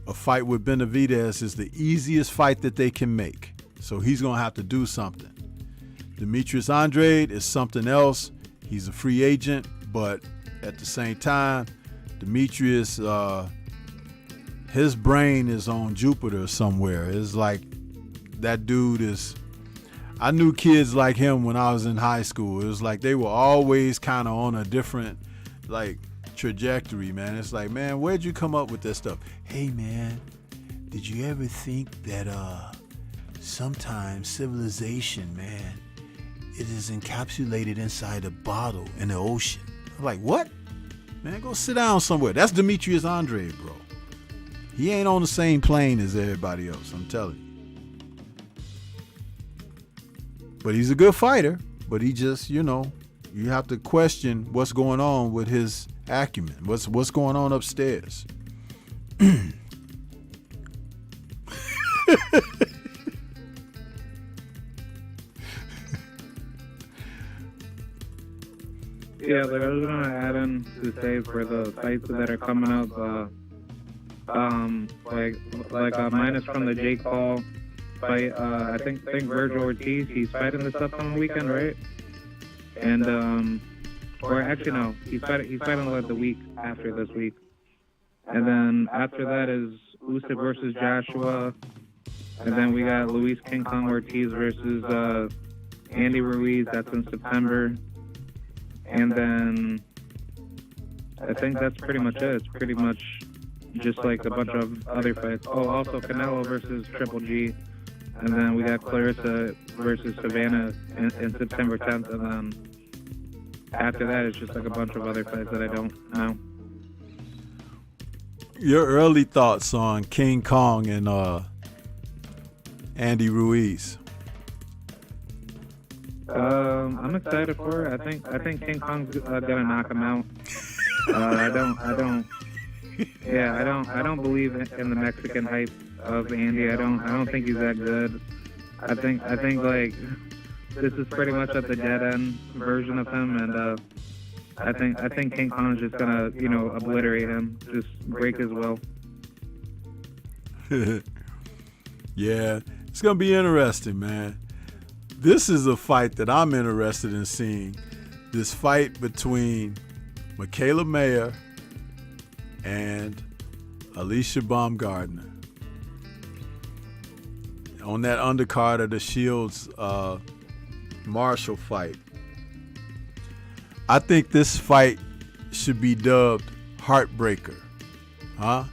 a fight with Benavidez is the easiest fight that they can make. So he's going to have to do something. Demetrius Andrade is something else. He's a free agent, but at the same time, Demetrius, his brain is on Jupiter somewhere. It's like that dude is... I knew kids like him when I was in high school. It was like they were always kind of on a different, like, trajectory, man. It's like, man, where'd you come up with that stuff? Hey, man, did you ever think that sometimes civilization, man, it is encapsulated inside a bottle in the ocean? I'm like, what? Man, go sit down somewhere. That's Demetrius Andrade, bro. He ain't on the same plane as everybody else, I'm telling you. But he's a good fighter, but he just, you know, you have to question what's going on with his acumen. What's going on upstairs?
Yeah, like I was gonna add in to say for the fights that are coming up, minus from the Jake Paul fight. I think Virgil Ortiz, he's fighting this upcoming weekend, right? And or actually no, he's fighting like the week after this week. And then after that is Usyk versus Joshua, and then we got Luis King Kong Ortiz versus Andy Ruiz. That's in September. And then I think that's pretty much it. It's pretty much just like a bunch of other fights. Oh, also Canelo versus Triple G. And then we got Clarissa versus Savannah in September 10th. And then after that, it's just like a bunch of other fights that I don't know.
Your early thoughts on King Kong and Andy Ruiz?
I'm excited for it. I think King Kong's gonna knock him out. I don't believe in the Mexican hype of Andy. I don't think he's that good. I think like this is pretty much at the dead end version of him, and I think King Kong's just gonna, you know, obliterate him, just break his will.
Yeah, it's gonna be interesting, man. This is a fight that I'm interested in seeing. This fight between Michaela Mayer and Alicia Baumgardner on that undercard of the Shields Marshall fight. I think this fight should be dubbed Heartbreaker. Huh?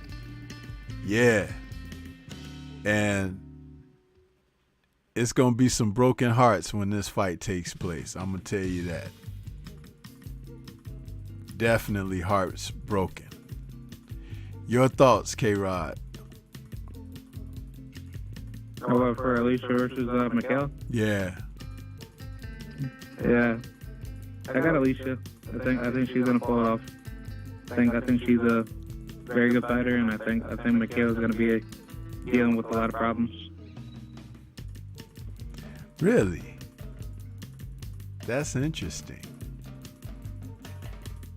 Yeah. And it's going to be some broken hearts when this fight takes place. I'm going to tell you that. Definitely hearts broken. Your thoughts, K-Rod?
Oh, for Alicia versus Michaela?
Yeah.
Yeah. I got Alicia. I think she's gonna pull it off. I think she's a very good fighter, and I think Michaela's gonna be dealing with a lot of problems.
Really? That's interesting.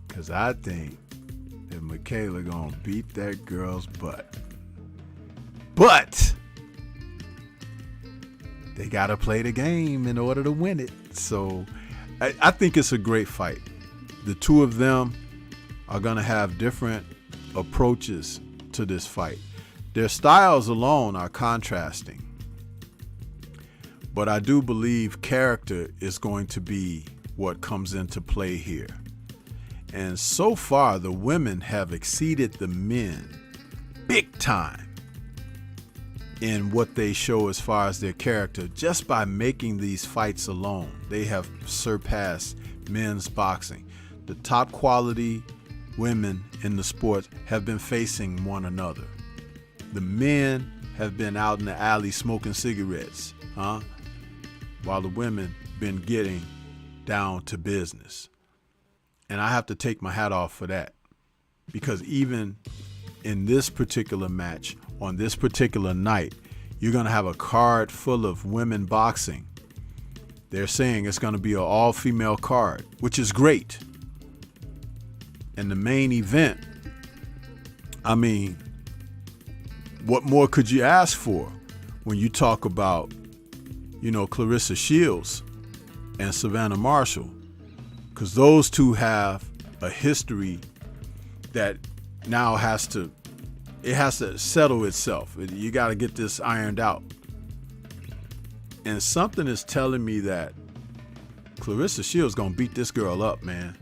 Because I think that Michaela going to beat that girl's butt. But they got to play the game in order to win it. So I think it's a great fight. The two of them are going to have different approaches to this fight. Their styles alone are contrasting. But I do believe character is going to be what comes into play here. And so far, the women have exceeded the men big time in what they show as far as their character. Just by making these fights alone, they have surpassed men's boxing. The top quality women in the sport have been facing one another. The men have been out in the alley smoking cigarettes, while the women been getting down to business. And I have to take my hat off for that, because even in this particular match, on this particular night, you're going to have a card full of women boxing. They're saying it's going to be an all-female card, which is great. And the main event, I mean, what more could you ask for when you talk about, Clarissa Shields and Savannah Marshall? Because those two have a history that now has to settle itself. You got to get this ironed out. And something is telling me that Clarissa Shields going to beat this girl up, man.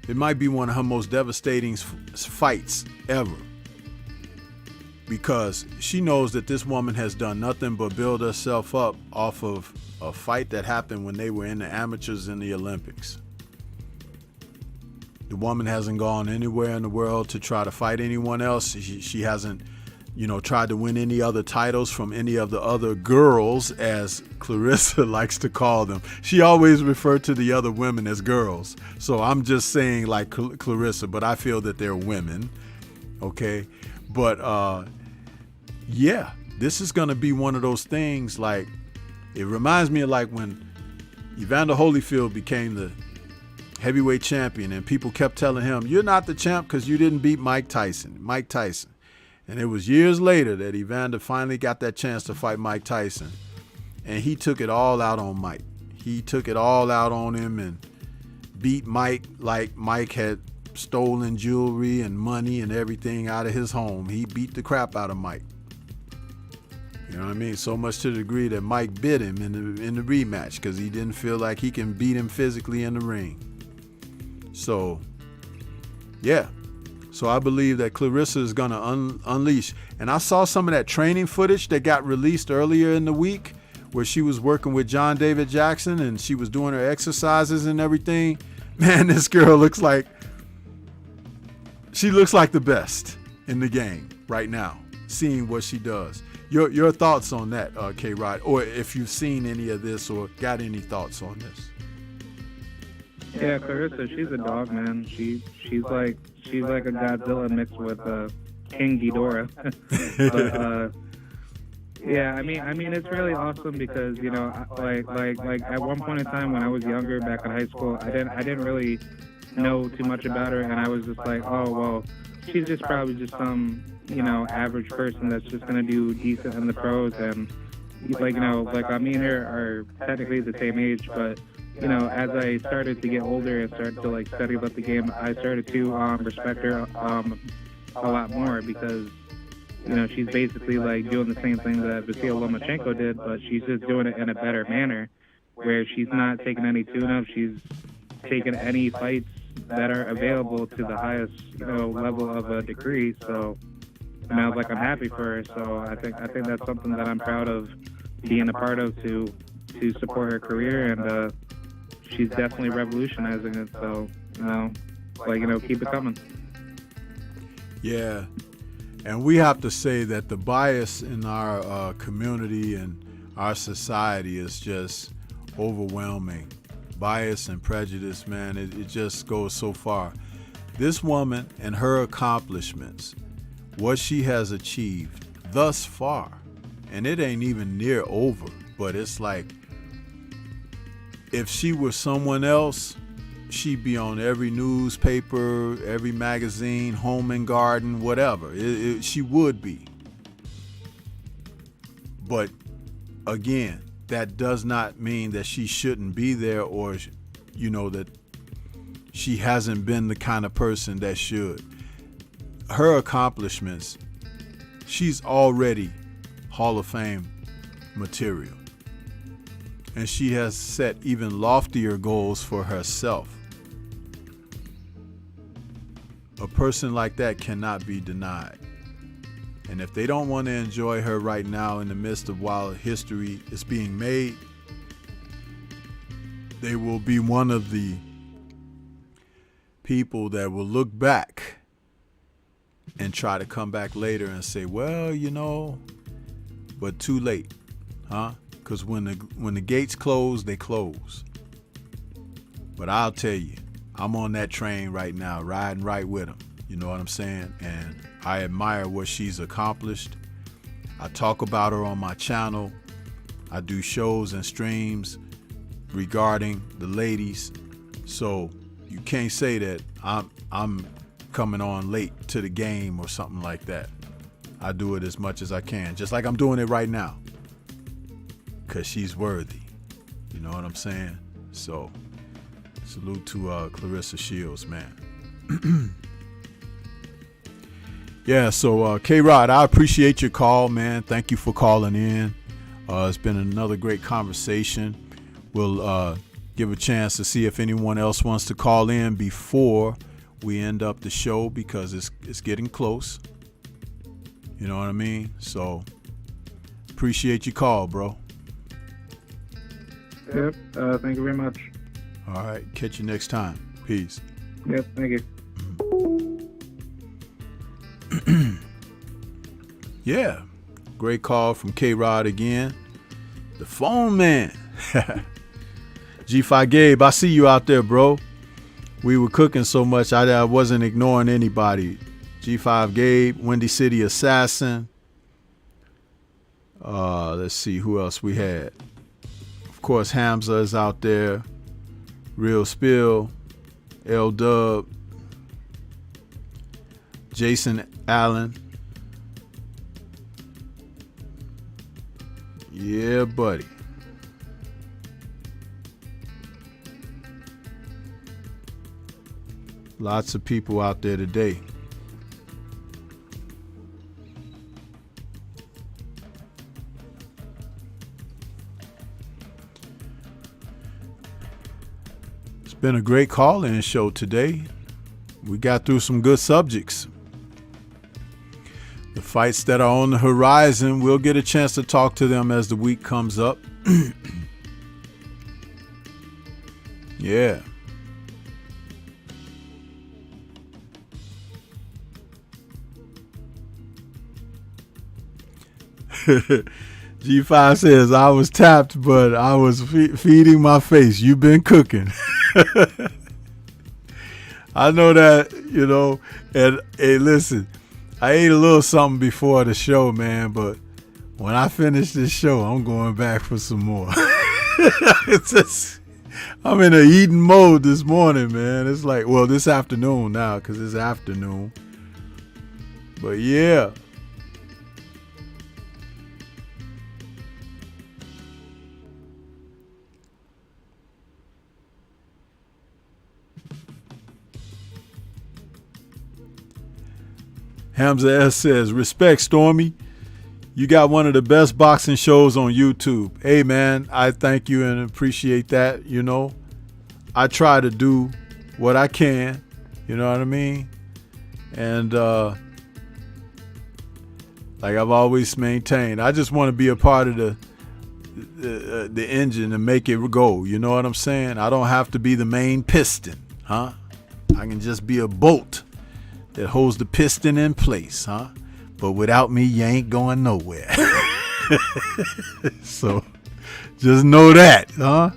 It might be one of her most devastating fights ever, because she knows that this woman has done nothing but build herself up off of a fight that happened when they were in the amateurs in the Olympics. The woman hasn't gone anywhere in the world to try to fight anyone else. She hasn't, tried to win any other titles from any of the other girls, as Clarissa likes to call them. She always referred to the other women as girls. So I'm just saying like Clarissa, but I feel that they're women. Okay. But yeah, this is going to be one of those things. Like, it reminds me of like when Evander Holyfield became the heavyweight champion and people kept telling him, you're not the champ because you didn't beat Mike Tyson. And it was years later that Evander finally got that chance to fight Mike Tyson. And he took it all out on Mike. He took it all out on him and beat Mike like Mike had stolen jewelry and money and everything out of his home. He beat the crap out of Mike. You know what I mean? So much to the degree that Mike bit him in the rematch because he didn't feel like he can beat him physically in the ring. So, yeah. So I believe that Clarissa is going to unleash. And I saw some of that training footage that got released earlier in the week where she was working with John David Jackson and she was doing her exercises and everything. Man, this girl looks like the best in the game right now, seeing what she does. Your thoughts on that, K-Rod, or if you've seen any of this or got any thoughts on this?
Yeah, Clarissa, she's a dog, man. She's like a Godzilla mixed with King Ghidorah. But yeah, I mean, it's really awesome because like at one point in time when I was younger, back in high school, I didn't really know too much about her, and I was just like, oh well, she's just probably just some average person that's just gonna do decent in the pros, and like me and her are technically the same age, but as I started to get older and started to like study about the game, I started to respect her a lot more because she's basically like doing the same thing that Vasily Lomachenko did, but she's just doing it in a better manner, where she's not taking any tune-ups, she's taking any fights that are available to the highest level of a degree. So I was like, I'm happy for her. So I think that's something that I'm proud of being a part of to support her career, and she's definitely revolutionizing it. So keep it coming.
Yeah, and we have to say that the bias in our community and our society is just overwhelming. Bias and prejudice, man, it just goes so far. This woman and her accomplishments, what she has achieved thus far, and it ain't even near over, but it's like if she were someone else, she'd be on every newspaper, every magazine, Home and Garden, whatever. She would be. But again, that does not mean that she shouldn't be there, or that she hasn't been the kind of person that should. Her accomplishments she's already Hall of Fame material. And she has set even loftier goals for herself. A person like that cannot be denied. And if they don't want to enjoy her right now in the midst of while history is being made, they will be one of the people that will look back and try to come back later and say, well, you know, but too late, huh? Because when the gates close, they close. But I'll tell you, I'm on that train right now, riding right with them. You know what I'm saying? And I admire what she's accomplished. I talk about her on my channel. I do shows and streams regarding the ladies. So you can't say that I'm coming on late to the game or something like that. I do it as much as I can, just like I'm doing it right now. Because she's worthy. You know what I'm saying? So, salute to Clarissa Shields, man. Yeah, so K-Rod, I appreciate your call, man. Thank you for calling in. It's been another great conversation. We'll give a chance to see if anyone else wants to call in before we end up the show, because it's getting close. You know what I mean? So, appreciate your call, bro.
Yep. Thank you very much.
All right. Catch you next time. Peace.
Yep. Thank you.
Yeah. Great call from K-Rod again. The phone man. G5 Gabe, I see you out there, bro. We were cooking so much, I wasn't ignoring anybody. G5 Gabe, Windy City Assassin. Let's see who else we had. Of course, Hamza is out there. Real Spill. L Dub. Jason Allen. Yeah, buddy. Lots of people out there today. It's been a great call-in show today. We got through some good subjects. The fights that are on the horizon, we'll get a chance to talk to them as the week comes up. Yeah. G5 says, I was tapped, but I was feeding my face. You've been cooking. I know that, you know, and hey, listen, I ate a little something before the show, man, but when I finish this show, I'm going back for some more. It's just, I'm in a eating mode this morning, man. It's like, well, this afternoon now, because it's afternoon. But yeah. Hamza S says, respect, Stormy. You got one of the best boxing shows on YouTube. Hey, man, I thank you and appreciate that. You know, I try to do what I can. You know what I mean? And like I've always maintained, I just want to be a part of the engine and make it go. You know what I'm saying? I don't have to be the main piston, huh? I can just be a bolt that holds the piston in place, huh? But without me, you ain't going nowhere. So just know that, huh?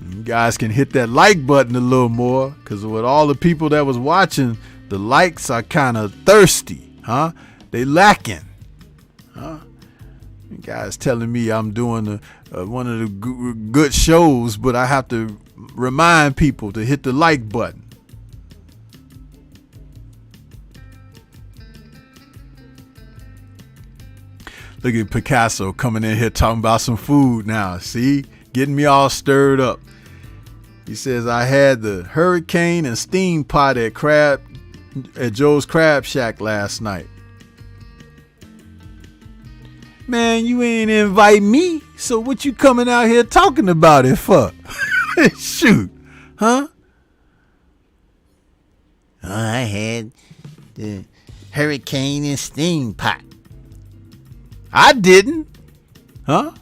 You guys can hit that like button a little more, because with all the people that was watching, the likes are kind of thirsty, huh? They lacking, huh? You guys telling me I'm doing one of the good shows, but I have to remind people to hit the like button. Look at Picasso coming in here talking about some food now. See? Getting me all stirred up. He says, I had the hurricane and steam pot at Crab at Joe's Crab Shack last night. Man, you ain't invite me, so what you coming out here talking about it for? Shoot, huh?
Oh, I had the hurricane and steam pot.
I didn't, huh?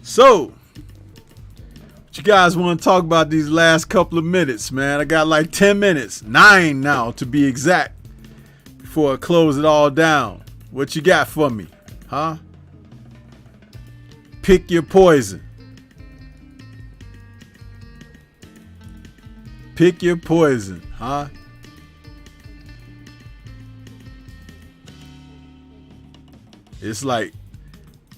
So, what you guys want to talk about these last couple of minutes, man? I got like 10 minutes, 9 now to be exact, before I close it all down. What you got for me, huh? Pick your poison. Pick your poison, huh? It's like,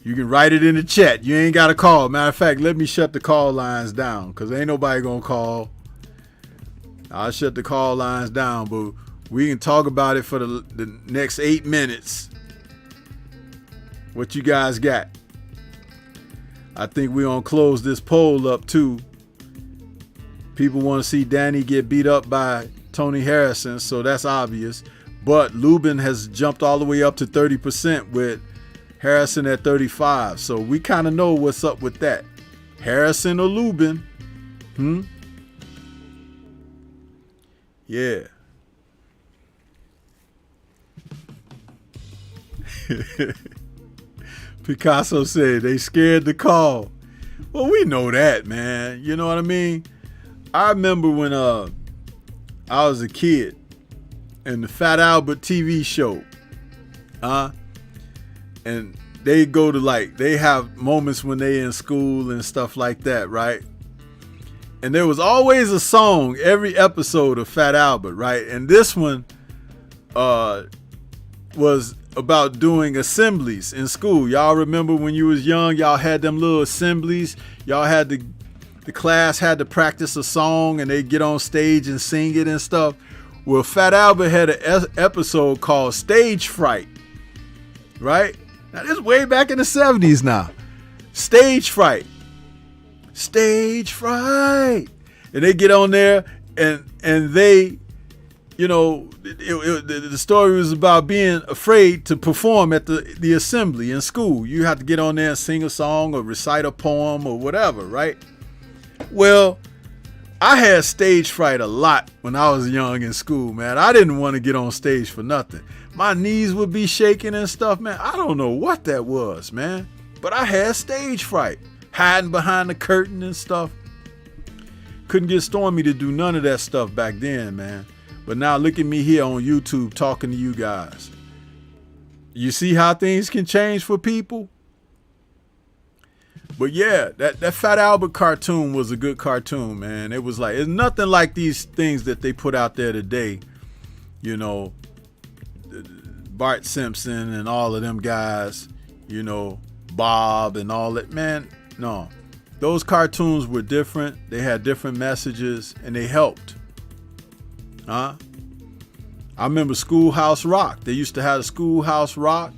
you can write it in the chat. You ain't got to call. Matter of fact, let me shut the call lines down, because ain't nobody going to call. I'll shut the call lines down, but we can talk about it for the next 8 minutes. What you guys got? I think we're going to close this poll up, too. People want to see Danny get beat up by Tony Harrison, so that's obvious. But Lubin has jumped all the way up to 30% with Harrison at 35. So we kind of know what's up with that. Harrison or Lubin? Yeah. Picasso said they scared to call. Well, we know that, man. You know what I mean? I remember when I was a kid and the Fat Albert TV show. And they go to they have moments when they in school and stuff like that, right? And there was always a song every episode of Fat Albert, right? And this one was about doing assemblies in school. Y'all remember when you was young, y'all had them little assemblies. Y'all had the class had to practice a song and they get on stage and sing it and stuff. Well, Fat Albert had an episode called Stage Fright, right? Now, this is way back in the 70s now. Stage Fright. Stage Fright. And they get on there and they, you know, the story was about being afraid to perform at the assembly in school. You have to get on there and sing a song or recite a poem or whatever, right? Well, I had stage fright a lot when I was young in school, man. I didn't want to get on stage for nothing. My knees would be shaking and stuff, man. I don't know what that was, man. But I had stage fright, hiding behind the curtain and stuff. Couldn't get Stormy to do none of that stuff back then, man. But now look at me here on YouTube talking to you guys. You see how things can change for people? But yeah, that Fat Albert cartoon was a good cartoon, man. It was like, it's nothing like these things that they put out there today. You know, Bart Simpson and all of them guys, you know, Bob and all that. Man, no. Those cartoons were different. They had different messages and they helped. I remember Schoolhouse Rock. They used to have a Schoolhouse Rock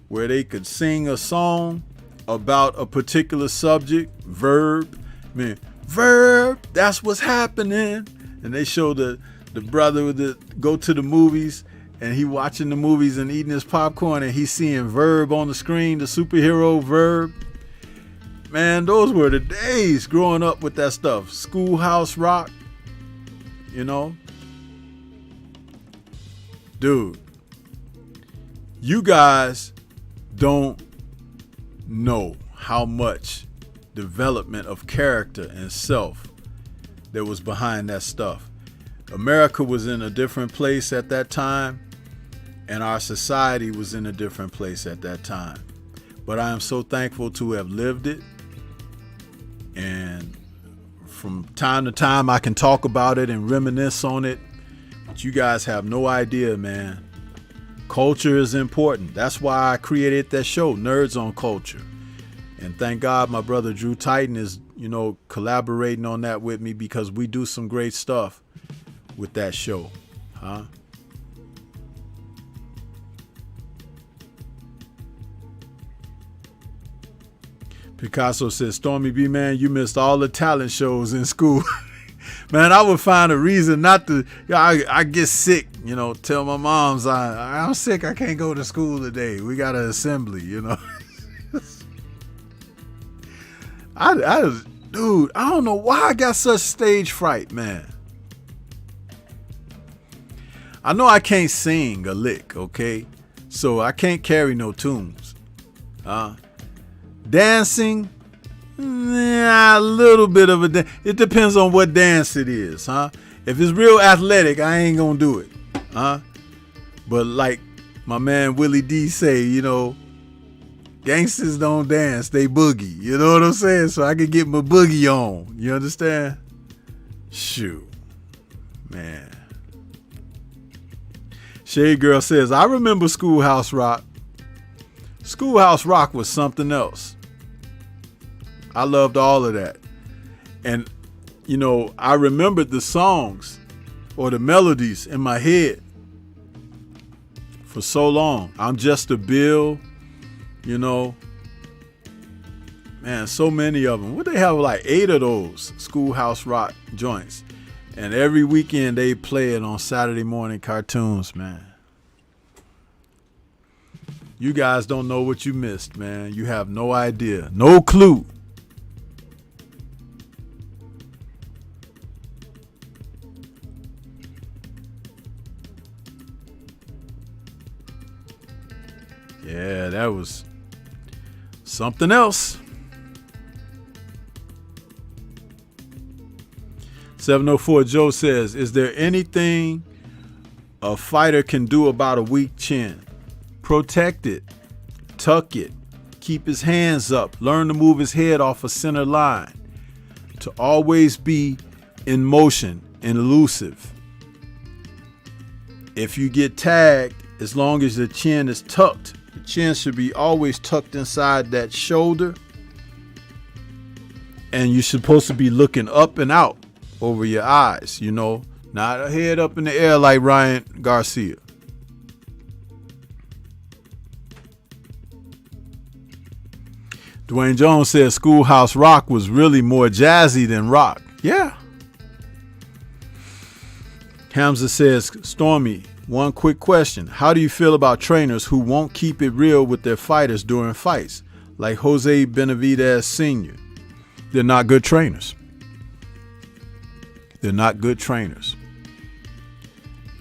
where they could sing a song about a particular subject, verb. Verb, that's what's happening. And they show the brother that go to the movies and he watching the movies and eating his popcorn and he's seeing Verb on the screen, the superhero Verb. Man, those were the days growing up with that stuff. Schoolhouse Rock, you know. Dude, you guys don't know how much development of character and self there was behind that stuff. America was in a different place at that time, and our society was in a different place at that time. But I am so thankful to have lived it, and from time to time I can talk about it and reminisce on it, but you guys have no idea, man. Culture is important. That's why I created that show, Nerds on Culture. And thank God my brother Drew Titan is, collaborating on that with me, because we do some great stuff with that show. Huh? Picasso says, Stormy B, man, you missed all the talent shows in school. Man, I would find a reason not to. I get sick, tell my moms I'm sick, I can't go to school today. We got an assembly, Dude, I don't know why I got such stage fright, man. I know I can't sing a lick, okay? So I can't carry no tunes. Dancing, a little bit of a it depends on what dance it is, huh? If it's real athletic, I ain't gonna do it, huh? But like my man Willie D say, gangsters don't dance, they boogie. You know what I'm saying? So I can get my boogie on. You understand? Shoot, man. Shade Girl says, I remember Schoolhouse Rock. Schoolhouse Rock was something else. I loved all of that. And, I remembered the songs or the melodies in my head for so long. I'm Just a Bill, Man, so many of them. What they have, like 8 of those Schoolhouse Rock joints. And every weekend they play it on Saturday morning cartoons, man. You guys don't know what you missed, man. You have no idea. No clue. Yeah, that was something else. 704 Joe says, is there anything a fighter can do about a weak chin? Protect it, tuck it, keep his hands up, learn to move his head off a center line, to always be in motion and elusive. If you get tagged, as long as the chin is tucked, the chin should be always tucked inside that shoulder, and you're supposed to be looking up and out over your eyes, not a head up in the air like Ryan Garcia. Dwayne Jones says Schoolhouse Rock was really more jazzy than rock. Yeah. Hamza says, Stormy, one quick question. How do you feel about trainers who won't keep it real with their fighters during fights, like Jose Benavidez Sr.? They're not good trainers. They're not good trainers.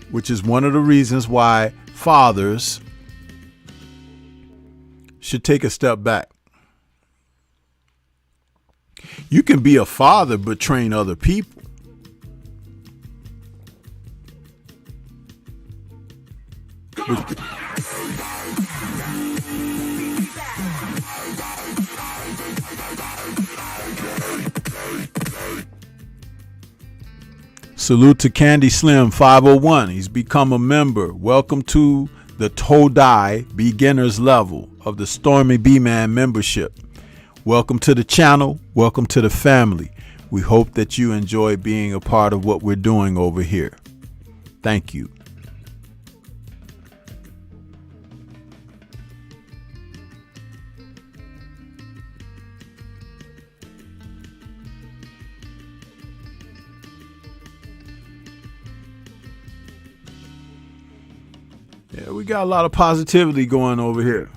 Which is one of the reasons why fathers should take a step back. You can be a father but train other people. Salute to Candy Slim 501. He's become a member. Welcome to the Todai beginners level of the Stormybman membership. Welcome to the channel. Welcome to the family. We hope that you enjoy being a part of what we're doing over here. Thank you. Yeah, we got a lot of positivity going over here.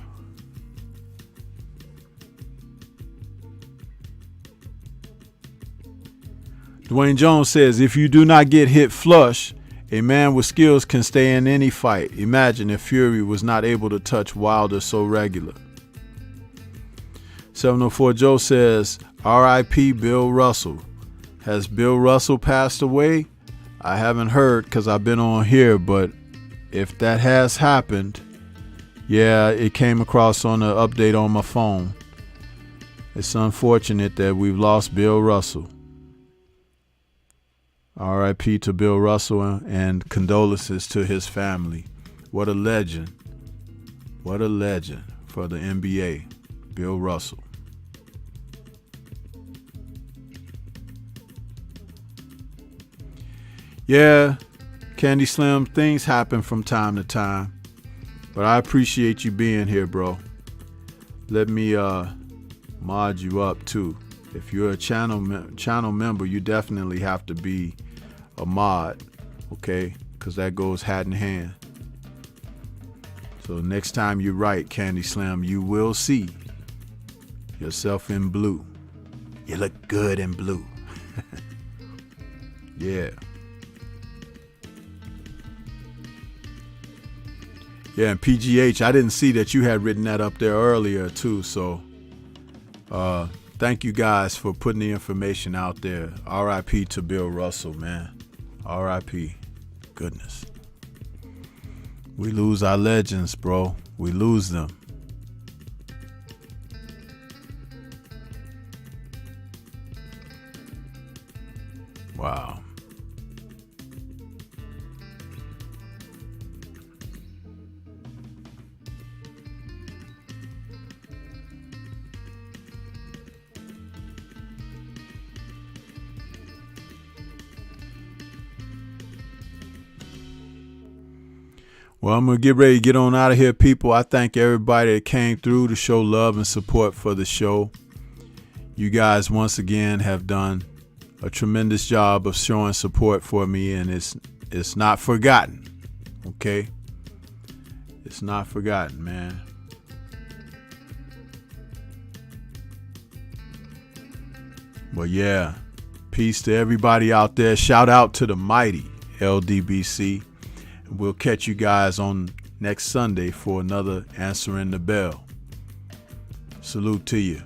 Dwayne Jones says, if you do not get hit flush, a man with skills can stay in any fight. Imagine if Fury was not able to touch Wilder so regular. 704 Joe says, R.I.P. Bill Russell. Has Bill Russell passed away? I haven't heard because I've been on here, but if that has happened, yeah, it came across on the update on my phone. It's unfortunate that we've lost Bill Russell. R.I.P. to Bill Russell and condolences to his family. What a legend. What a legend for the NBA, Bill Russell. Yeah, Candy Slim, things happen from time to time. But I appreciate you being here, bro. Let me mod you up too. If you're a channel member, you definitely have to be a mod, okay? Because that goes hand in hand. So next time you write, Candy Slim, you will see yourself in blue. You look good in blue. Yeah. Yeah, and PGH, I didn't see that you had written that up there earlier too. So thank you guys for putting the information out there. R.I.P. to Bill Russell, man. R.I.P. Goodness. We lose our legends, bro. We lose them. Wow. Well, I'm going to get ready to get on out of here, people. I thank everybody that came through to show love and support for the show. You guys, once again, have done a tremendous job of showing support for me, and it's not forgotten, okay? It's not forgotten, man. Well, yeah, peace to everybody out there. Shout out to the mighty LDBC. We'll catch you guys on next Sunday for another Answering the Bell. Salute to you.